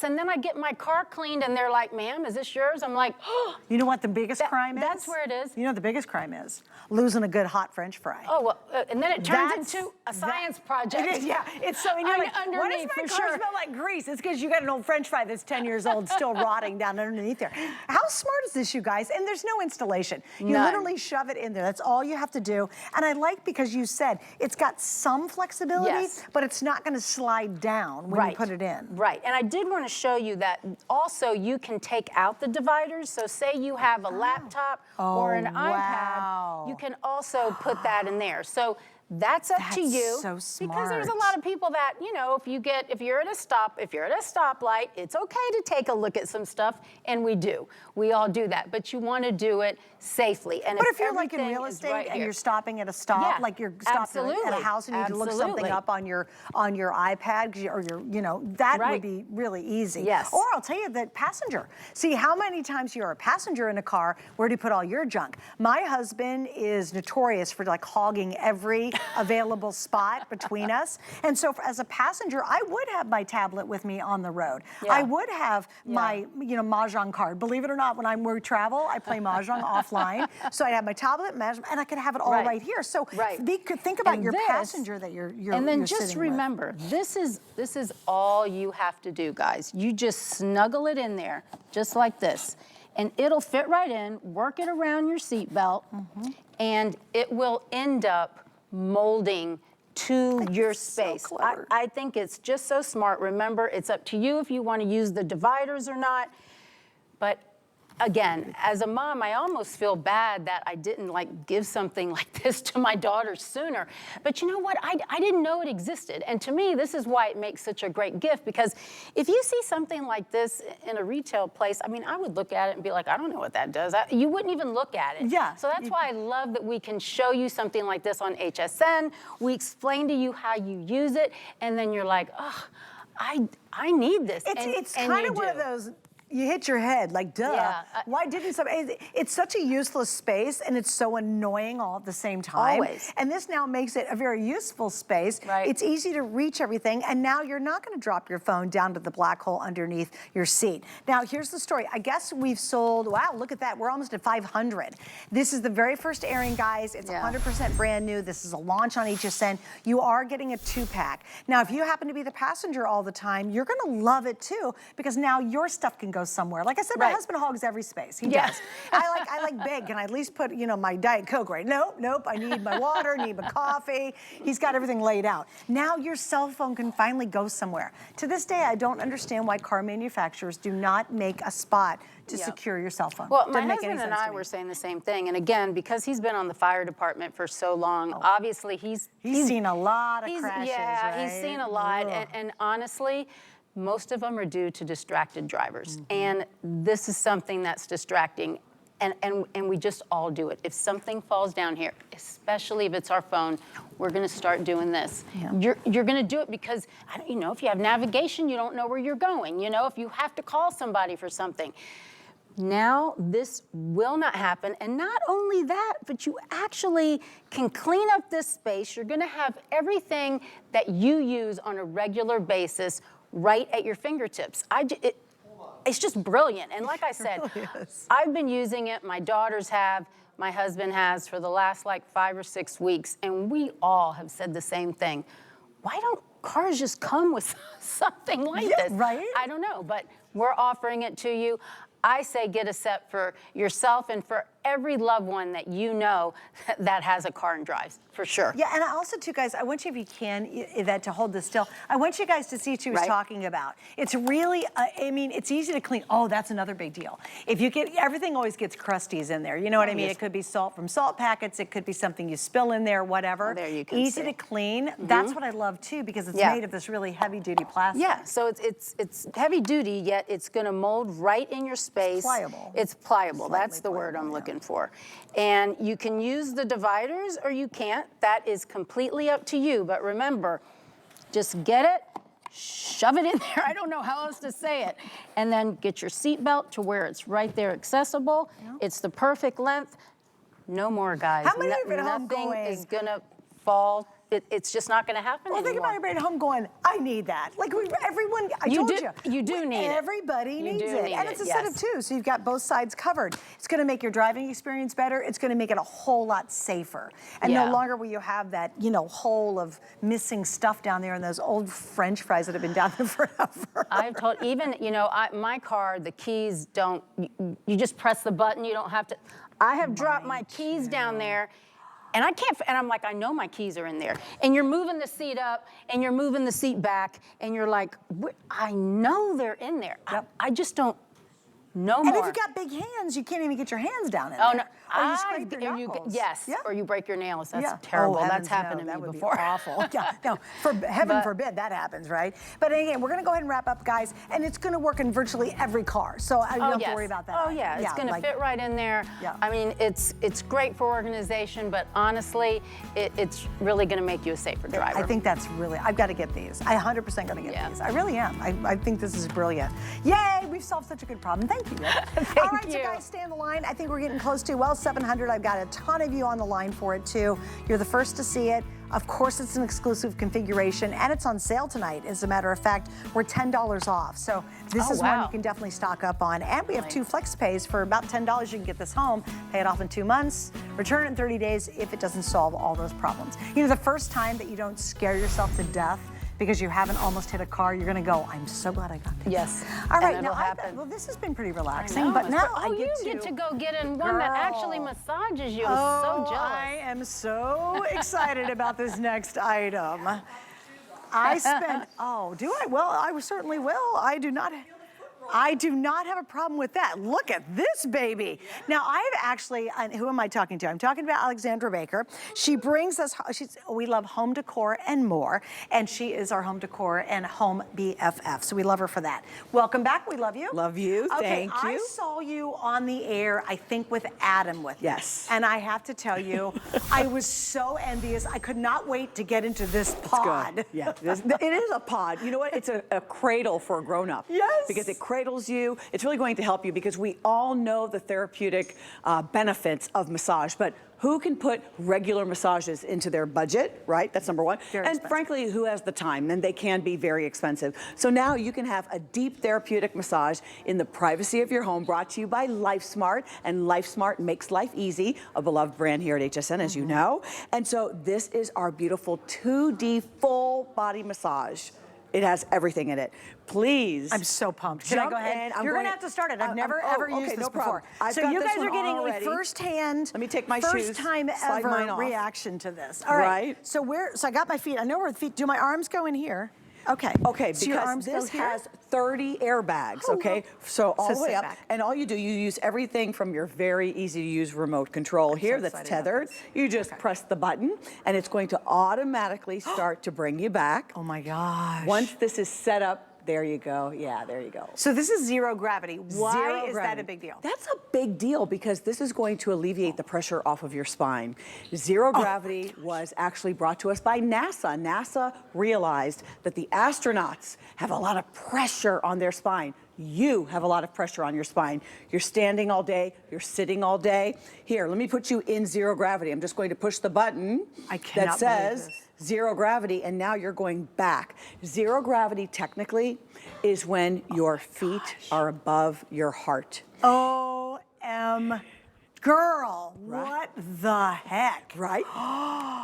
and then I get my car cleaned and they're like, ma'am, is this yours? I'm like, oh. You know what the biggest crime is? That's where it is. You know what the biggest crime is? Losing a good hot French fry. Oh, well, and then it turns into a science project. It is, yeah. It's so, and you're like, why does underneath, my for car sure. smell like grease? It's because you got an old French fry that's 10 years old, still rotting down underneath there. How smart is this, you guys? And there's no installation. You None. literally shove it in there. That's all you have to do. And I like because you said it's got some flexibility, but it's not going to slide down when you put it in. Right, and I did want to show you that also you can take out the dividers. So say you have a laptop or an iPad, you can also put that in there. So That's up to you. So smart. Because there's a lot of people that, you know, if you're at a stoplight, it's okay to take a look at some stuff, and we do. We all do that, but you want to do it safely. And but if you're like in real estate and you're stopping at a stop, like you're stopping at a house and you need to look something up on your iPad or your, you know, that would be really easy. Yes. Or I'll tell you that passenger. See how many times you're a passenger in a car, where do you put all your junk? My husband is notorious for like hogging every available spot between us. And so as a passenger, I would have my tablet with me on the road. I would have my, you know, Mahjong card. Believe it or not, when we travel, I play Mahjong offline. So I have my tablet, and I can have it all right here. So think about your passenger that you're and then you're just remember, this is all you have to do, guys. You just snuggle it in there, just like this. And it'll fit right in, work it around your seatbelt, and it will end up molding to your space. So I think it's just so smart. Remember, it's up to you if you want to use the dividers or not. But again, as a mom, I almost feel bad that I didn't like give something like this to my daughter sooner. But you know what? I didn't know it existed. And to me, this is why it makes such a great gift, because if you see something like this in a retail place, I mean, I would look at it and be like, I don't know what that does. You wouldn't even look at it. Yeah. So that's why I love that we can show you something like this on HSN. We explain to you how you use it, and then you're like, oh, I need this. It's kind of one of those, you hit your head, like, duh. Yeah, why didn't somebody? It's such a useless space, and it's so annoying all at the same time. Always. And this now makes it a very useful space. Right. It's easy to reach everything, and now you're not going to drop your phone down to the black hole underneath your seat. Now, here's the story. I guess we've sold, wow, look at that. We're almost at 500. This is the very first airing, guys. It's 100% brand new. This is a launch on HSN. You are getting a 2-pack. Now, if you happen to be the passenger all the time, you're going to love it, too, because now your stuff can go somewhere. Like I said, my husband hogs every space. He does. I like big. Can I at least put, you know, my Diet Coke, right? Nope. I need my water, need my coffee. He's got everything laid out. Now your cell phone can finally go somewhere. To this day, I don't understand why car manufacturers do not make a spot to secure your cell phone. Well, my husband and I were saying the same thing. And again, because he's been on the fire department for so long, obviously he's seen a lot of crashes, right? He's seen a lot. And honestly, most of them are due to distracted drivers. And this is something that's distracting. And we just all do it. If something falls down here, especially if it's our phone, we're gonna start doing this. You're gonna do it because, you know, if you have navigation, you don't know where you're going. You know, if you have to call somebody for something. Now, this will not happen. And not only that, but you actually can clean up this space. You're gonna have everything that you use on a regular basis right at your fingertips. It's just brilliant. And like I said, I've been using it, my daughters have, my husband has for the last like 5 or 6 weeks, and we all have said the same thing. Why don't cars just come with something like this? Right? I don't know, but we're offering it to you. I say get a set for yourself and for every loved one that you know that has a car and drives, for sure. Yeah, and also too, guys, I want you, if you can, Yvette, to hold this still, I want you guys to see what she was talking about. It's really, I mean, it's easy to clean. Oh, that's another big deal. If you get, everything always gets crusties in there. You know what I mean? It could be salt from salt packets. It could be something you spill in there, whatever. There you can Easy to clean. That's what I love too, because it's made of this really heavy duty plastic. Yeah, so it's heavy duty, yet it's gonna mold right in your space. It's pliable. It's pliable, that's the word I'm looking for. And you can use the dividers or you can't. That is completely up to you. But remember, just get it, shove it in there. I don't know how else to say it. And then get your seatbelt to where it's right there accessible. It's the perfect length. No more, guys. How many of you at home Nothing going, is gonna fall. It's just not going to happen well, anymore. think about everybody at home going, I need that. Like everyone, I told you. You do need it. Everybody needs it. Need and it's a set of two, so you've got both sides covered. It's going to make your driving experience better. It's going to make it a whole lot safer. And no longer will you have that, you know, hole of missing stuff down there and those old French fries that have been down there forever. I've told, even, you know, my car, the keys don't, you just press the button, you don't have to. I have dropped my keys down there. And I can't, and I'm like, I know my keys are in there. And you're moving the seat up, and you're moving the seat back, and you're like, I know they're in there. I just don't No And more. if you've got big hands, you can't even get your hands down in Oh, there. no. Or you scrape your knuckles. Yes, Yeah. or you break your nails. That's Yeah. terrible. Oh, That's heavens, happened no, to me that before. would be awful. Yeah, no, heaven forbid that happens, right? But again, we're gonna go ahead and wrap up, guys, and it's gonna work in virtually every car, so you don't have to worry about that. Oh yeah, it's gonna fit right in there. Yeah. I mean, it's great for organization, but honestly, it's really gonna make you a safer driver. I think that's really, I've got to get these. I 100% got to get these. I really am. I think this is brilliant. Yay, we've solved such a good problem. Thank you. All right, so guys, stay on the line. I think we're getting close to, well, 700. I've got a ton of you on the line for it too. You're the first to see it. Of course, it's an exclusive configuration, and it's on sale tonight. As a matter of fact, we're $10 off. So this is one you can definitely stock up on. And we have 2 flex pays for about $10. You can get this home, pay it off in 2 months, return it in 30 days if it doesn't solve all those problems. You know, the first time that you don't scare yourself to death because you haven't almost hit a car, you're gonna go, I'm so glad I got this. Yes. All right, and now, well, this has been pretty relaxing, know, but now you get to go get in one that actually massages you. I'm so jealous. I am so excited about this next item. I spent, do I? Well, I certainly will. I do not have a problem with that. Look at this baby. Now, I've actually, who am I talking to? I'm talking about Alexandra Baker. She brings us, we love home decor and more, and she is our home decor and home BFF, so we love her for that. Welcome back, we love you. Love you, thank you. I saw you on the air, I think with Adam with Yes. me. And I have to tell you, I was so envious. I could not wait to get into this pod. Good. Yeah, it is a pod. You know what? It's a cradle for a grown-up. Yes. Because it cradles you. It's really going to help you because we all know the therapeutic benefits of massage, but who can put regular massages into their budget, right? That's number one. And frankly, who has the time? And they can be very expensive. So now you can have a deep therapeutic massage in the privacy of your home, brought to you by Lifesmart. And Lifesmart makes life easy, a beloved brand here at HSN, as you know. And so this is our beautiful 2D full body massage. It has everything in it. Please. I'm so pumped. Can I go ahead? You're going to have to start it. I've never ever used this before. So you guys are getting a first-hand, let me take my shoes, first-time slide mine ever off. reaction to this. All right. So I got my feet. I know where the feet. Do my arms go in here? Okay. Okay, so your because arms this go here? has 30 airbags, okay? So all the way up, and all you do, you use everything from your very easy to use remote control here that's tethered. You just press the button, and it's going to automatically start to bring you back. Oh my gosh. Once this is set up, there you go. Yeah, there you go. So this is zero gravity. Why is that a big deal? That's a big deal because this is going to alleviate the pressure off of your spine. Zero gravity was actually brought to us by NASA. NASA realized that the astronauts have a lot of pressure on their spine. You have a lot of pressure on your spine. You're standing all day, you're sitting all day. Here, let me put you in zero gravity. I'm just going to push the button that says zero gravity, and now you're going back. Zero gravity, technically, is when your feet are above your heart. Girl, what the heck? Right?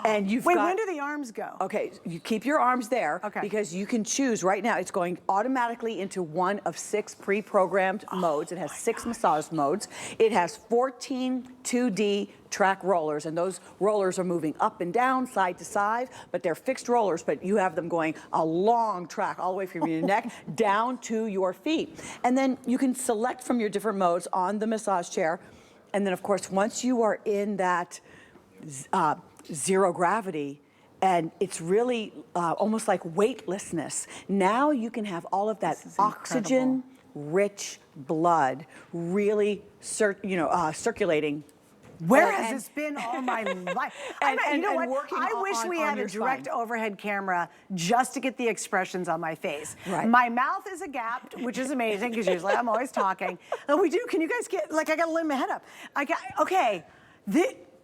And you've Wait, when do the arms go? Okay, you keep your arms there because you can choose right now. It's going automatically into one of 6 pre-programmed modes. It has 6 massage modes. It has 14 2D track rollers, and those rollers are moving up and down, side to side, but they're fixed rollers, but you have them going a long track all the way from your neck down to your feet. And then you can select from your different modes on the massage chair. And then, of course, once you are in that zero gravity, and it's really almost like weightlessness, now you can have all of that oxygen-rich blood really circulating. Where has this been all my life? You know what? working I wish we had a direct overhead camera just to get the expressions on my face. Right. My mouth is agape, which is amazing because usually I'm always talking. And we do. Can you guys get, like, I got to lift my head up.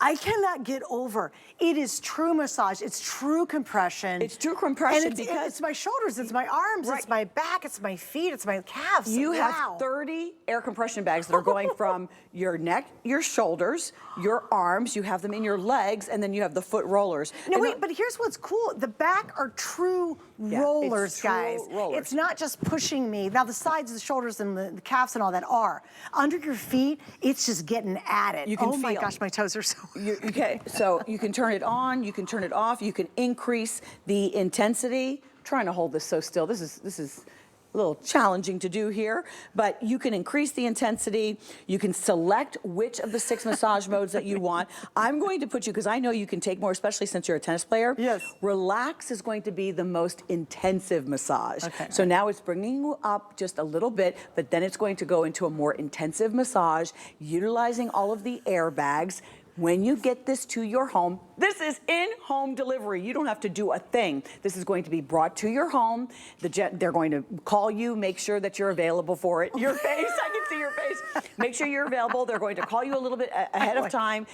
I cannot get over. It is true massage. It's true compression. It's true compression and because it's my shoulders, it's my arms, it's my back, it's my feet, it's my calves. You have 30 air compression bags that are going from your neck, your shoulders, your arms. You have them in your legs, and then you have the foot rollers. No, wait, but here's what's cool. The back are true rollers, guys. It's not just pushing me. Now, the sides, the shoulders, and the calves and all that are. Under your feet, it's just getting at it. You can oh my gosh, my toes are so... Okay, so you can turn it on, you can turn it off, you can increase the intensity. I'm trying to hold this so still. This is a little challenging to do here, but you can increase the intensity. You can select which of the 6 massage modes that you want. I'm going to put you, because I know you can take more, especially since you're a tennis player. Yes. Relax is going to be the most intensive massage. Okay. So now it's bringing you up just a little bit, but then it's going to go into a more intensive massage, utilizing all of the airbags. When you get this to your home, this is in-home delivery. You don't have to do a thing. This is going to be brought to your home. They're going to call you, make sure that you're available for it. Your face, I can see your face. Make sure you're available. They're going to call you a little bit ahead of time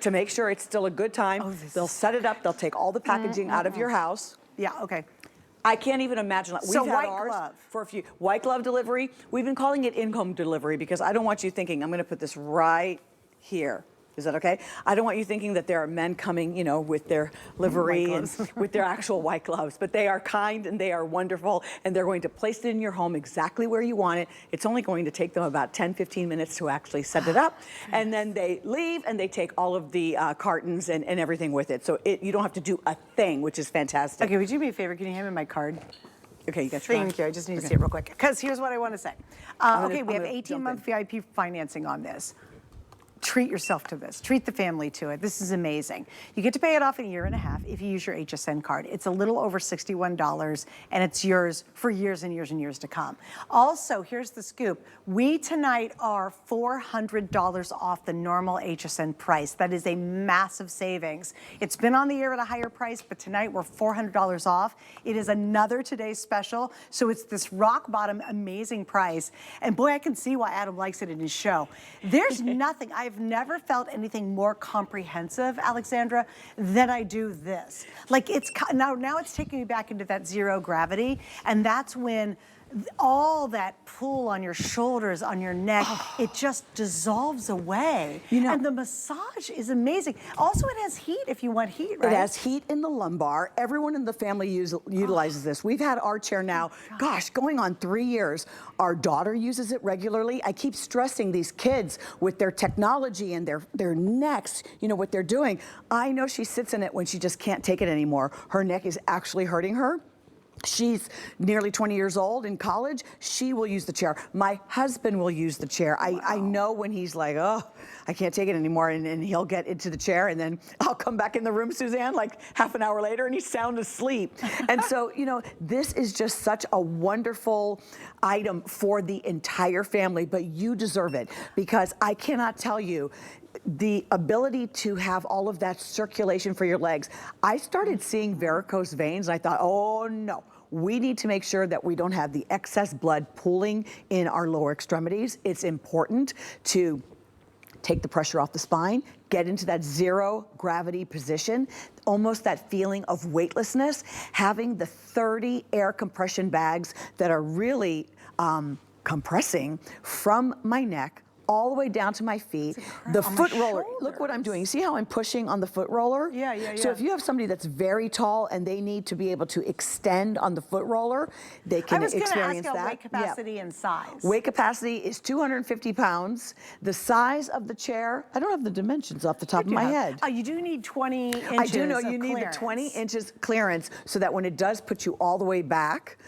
to make sure it's still a good time. They'll set it up. They'll take all the packaging out of your house. Yeah, okay. I can't even imagine. So We've had white ours glove. for a few. White glove delivery. We've been calling it in-home delivery because I don't want you thinking, I'm going to put this right here. Is that okay? I don't want you thinking that there are men coming, you know, with their livery and with their actual white gloves, but they are kind and they are wonderful, and they're going to place it in your home exactly where you want it. It's only going to take them about 10, 15 minutes to actually set it up, and then they leave and they take all of the cartons and everything with it. So you don't have to do a thing, which is fantastic. Okay, would you do me a favor? Can you hand me my card? Okay, you got your Thank you. I just need to see it real quick. Because here's what I want to say. Okay, we have 18-month VIP financing on this. Treat yourself to this. Treat the family to it. This is amazing. You get to pay it off in a year and a half if you use your HSN card. It's a little over $61, and it's yours for years and years and years to come. Also, here's the scoop. We tonight are $400 off the normal HSN price. That is a massive savings. It's been on the air at a higher price, but tonight we're $400 off. It is another today's special, so it's this rock bottom amazing price. And boy, I can see why Adam likes it in his show. There's nothing. I've never felt anything more comprehensive, Alexandra, than I do this. Like now it's taking me back into that zero gravity, and that's when all that pull on your shoulders, on your neck, it just dissolves away. You know, and the massage is amazing. Also, it has heat if you want heat, right? It has heat in the lumbar. Everyone in the family utilizes this. We've had our chair now, gosh, going on 3 years. Our daughter uses it regularly. I keep stressing these kids with their technology and their necks, you know, what they're doing. I know she sits in it when she just can't take it anymore. Her neck is actually hurting her. She's nearly 20 years old in college. She will use the chair. My husband will use the chair. I know when he's like, oh, I can't take it anymore, and he'll get into the chair, and then I'll come back in the room, Suzanne, like half an hour later, and he's sound asleep. And so, you know, this is just such a wonderful item for the entire family, but you deserve it, because I cannot tell you, the ability to have all of that circulation for your legs. I started seeing varicose veins, and I thought, oh no, we need to make sure that we don't have the excess blood pooling in our lower extremities. It's important to take the pressure off the spine, get into that zero gravity position, almost that feeling of weightlessness, having the 30 air compression bags that are really compressing from my neck all the way down to my feet. The foot roller, look what I'm doing. You see how I'm pushing on the foot roller? Yeah, yeah, yeah. So if you have somebody that's very tall and they need to be able to extend on the foot roller, they can experience that. I was going to ask weight capacity and size. Weight capacity is 250 pounds. The size of the chair, I don't have the dimensions off the top of my head. Oh, you do need 20 inches I do know you need the 20 inches clearance so that when it does put you all the way back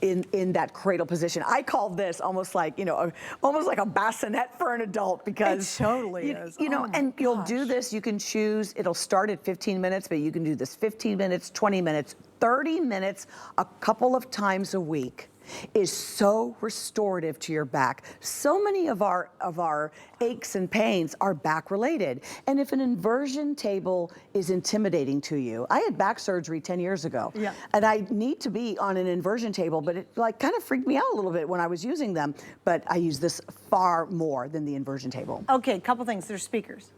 in that cradle position. I call this almost like, you know, almost like a bassinet for an adult, because it totally is. You know, and you'll do this, you can choose, it'll start at 15 minutes, but you can do this 15 minutes, 20 minutes, 30 minutes, a couple of times a week. Is so restorative to your back. So many of our aches and pains are back related. And if an inversion table is intimidating to you, I had back surgery 10 years ago. Yeah. And I need to be on an inversion table, but it like kind of freaked me out a little bit when I was using them. But I use this far more than the inversion table. Okay, couple things. There's speakers.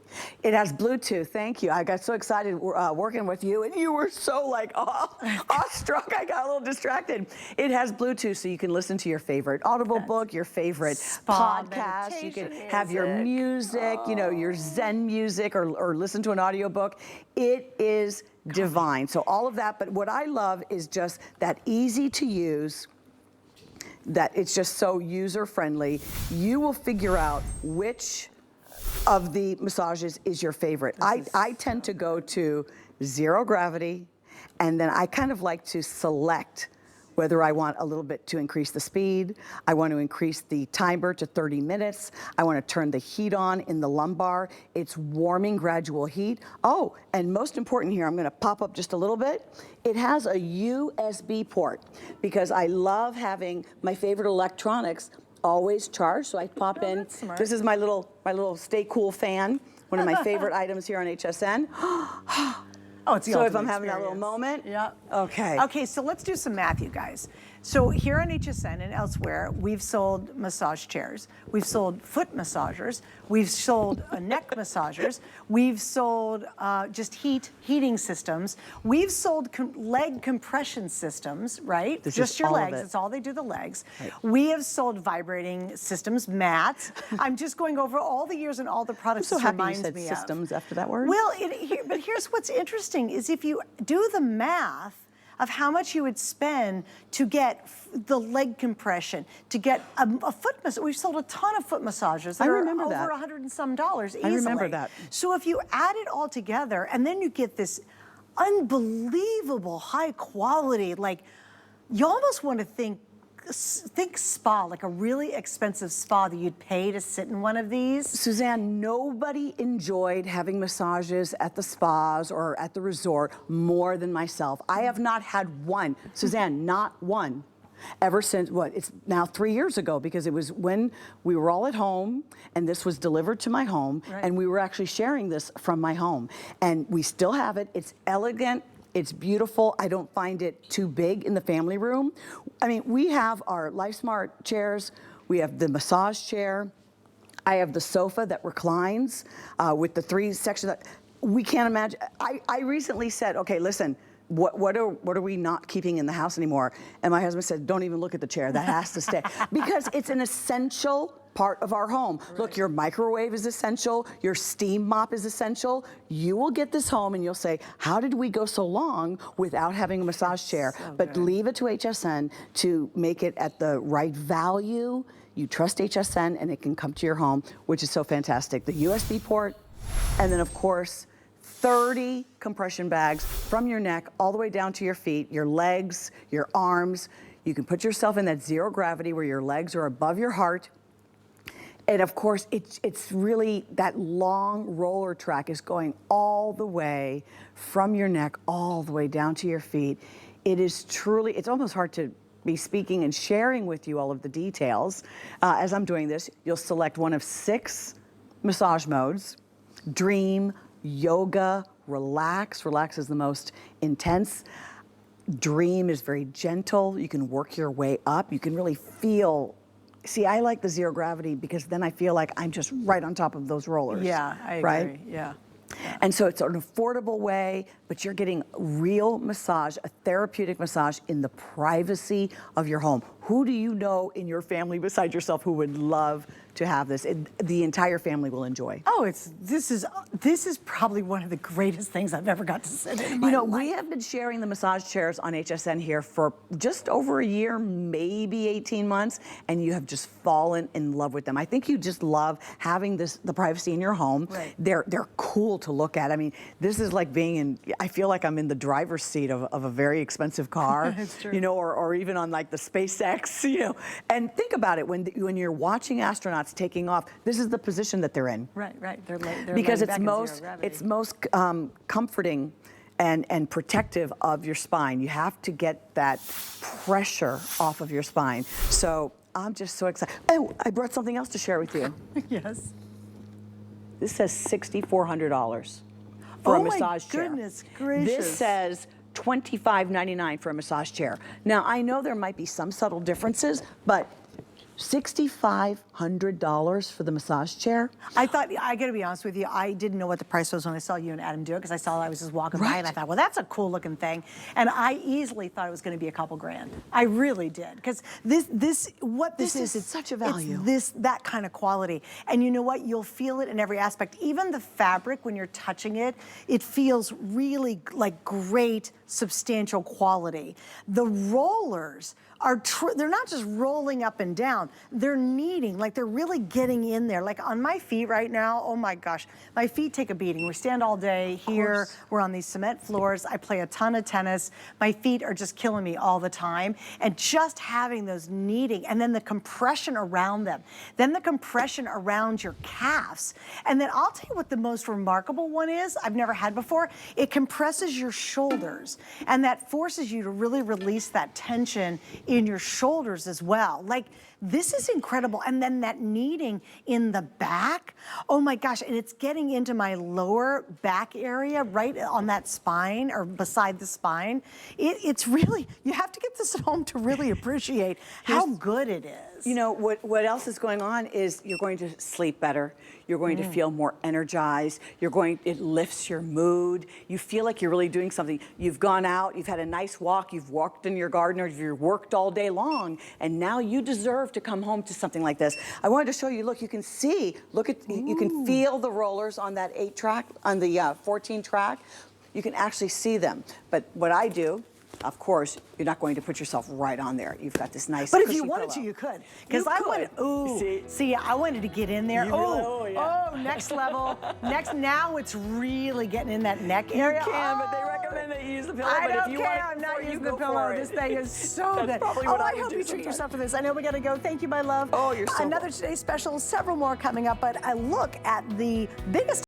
It has Bluetooth. Thank you. I got so excited working with you, and you were so like awestruck. I got a little distracted. It has Bluetooth, so you can listen to your favorite Audible book, your favorite podcast. You can have your music, you know, your Zen music, or listen to an audiobook. It is divine. So all of that. But what I love is just that easy to use, that it's just so user friendly. You will figure out which of the massages is your favorite. I tend to go to zero gravity, and then I kind of like to select whether I want a little bit to increase the speed, I want to increase the timer to 30 minutes, I want to turn the heat on in the lumbar. It's warming gradual heat. Oh, and most important here, I'm going to pop up just a little bit. It has a USB port because I love having my favorite electronics always charged. So I pop in. This is my little Stay Cool fan, one of my favorite items here on HSN. Oh, it's the so if ultimate I'm having that experience. little moment, yeah. Okay. Okay, so let's do some math, you guys. So here on HSN and elsewhere, we've sold massage chairs, we've sold foot massagers, we've sold neck massagers, we've sold just heating systems, we've sold leg compression systems, right? This just is your all of legs. it. That's all they do, the legs. Right. We have sold vibrating systems, mats. I'm just going over all the years and all the products. I'm so this happy you reminds said me systems of. after that word. Well, but here's what's interesting is if you do the math of how much you would spend to get the leg compression, to get a foot massage. We've sold a ton of foot massages that I are remember over that. $100 and some easily. I remember that. So if you add it all together and then you get this unbelievable high quality, like you almost want to think spa, like a really expensive spa that you'd pay to sit in one of these. Suzanne, nobody enjoyed having massages at the spas or at the resort more than myself. I have not had one, Suzanne, not one, ever since, it's now 3 years ago, because it was when we were all at home and this was delivered to my home, and we were actually sharing this from my home. And we still have it. It's elegant. It's beautiful. I don't find it too big in the family room. I mean, we have our Lifesmart chairs. We have the massage chair. I have the sofa that reclines with the 3 sections. We can't imagine. I recently said, okay, listen, what are we not keeping in the house anymore? And my husband said, don't even look at the chair. That has to stay. Because it's an essential part of our home. Right. Look, your microwave is essential. Your steam mop is essential. You will get this home and you'll say, how did we go so long without having a massage chair? But leave it to HSN to make it at the right value. You trust HSN and it can come to your home, which is so fantastic. The USB port, and then of course, 30 compression bags from your neck all the way down to your feet, your legs, your arms. You can put yourself in that zero gravity where your legs are above your heart. And of course, it's really, that long roller track is going all the way from your neck all the way down to your feet. It is truly, it's almost hard to be speaking and sharing with you all of the details. As I'm doing this, you'll select one of 6 massage modes: Dream, Yoga, Relax. Relax is the most intense. Dream is very gentle. You can work your way up. You can really feel. See, I like the zero gravity because then I feel like I'm just right on top of those rollers. Yeah, I agree. Right? Yeah. And so it's an affordable way, but you're getting real massage, a therapeutic massage in the privacy of your home. Who do you know in your family besides yourself who would love to have this? The entire family will enjoy. Oh, this is probably one of the greatest things I've ever got to sit in my life. We have been sharing the massage chairs on HSN here for just over a year, maybe 18 months, and you have just fallen in love with them. I think you just love having the privacy in your home. Right. They're cool to look at. I mean, this is like being in, I feel like I'm in the driver's seat of a very expensive car. It's true. You know, or even on like the SpaceX, you know. And think about it, when you're watching astronauts taking off, this is the position that they're in. Right. They're because laying back it's most comforting and protective of your spine. You have to get that pressure off of your spine. So I'm just so excited. Oh, I brought something else to share with you. Yes. This says $6,400 for a massage chair. Oh my goodness gracious. This says $25.99 for a massage chair. Now, I know there might be some subtle differences, but $6,500 for the massage chair? I thought, I gotta be honest with you, I didn't know what the price was when I saw you and Adam do it, because I was just walking by and I thought, well, that's a cool looking thing. And I easily thought it was gonna be a couple grand. I really did, because this is, it's such a value. It's that kind of quality. And you know what, you'll feel it in every aspect. Even the fabric, when you're touching it, it feels really like great, substantial quality. The rollers are, they're not just rolling up and down, they're kneading. like they're really getting in there. Like on my feet right now, oh my gosh, my feet take a beating. We stand all day here, we're on these cement floors, I play a ton of tennis. My feet are just killing me all the time. And just having those kneading, and then the compression around them, then the compression around your calves. And then I'll tell you what the most remarkable one is, I've never had before. It compresses your shoulders, and that forces you to really release that tension in your shoulders as well. Like, this is incredible. And then that kneading in the back, oh my gosh, and it's getting into my lower back area, right on that spine or beside the spine. It's really, you have to get this at home to really appreciate how good it is. You know, what else is going on is you're going to sleep better. You're going to feel more energized. It lifts your mood. You feel like you're really doing something. You've gone out, you've had a nice walk, you've walked in your garden, or you've worked all day long, and now you deserve to come home to something like this. I wanted to show you, look, you can see, you can feel the rollers on that 8-track, on the 14 track. You can actually see them. But what I do, of course, you're not going to put yourself right on there. You've got this nice But if you cushy wanted pillow. to, you could. Because I wanted, see, I wanted to get in there. Next level. Now it's really getting in that neck area. You can, but they recommend that you use the pillow. I but don't if you care, want I'm not it, using the pillow. This thing is so good. Probably what I would hope do you treat sometimes. yourself to this. I know we gotta go. Thank you, my love. Oh, you're so Another welcome. Today's Special, several more coming up, but a look at the biggest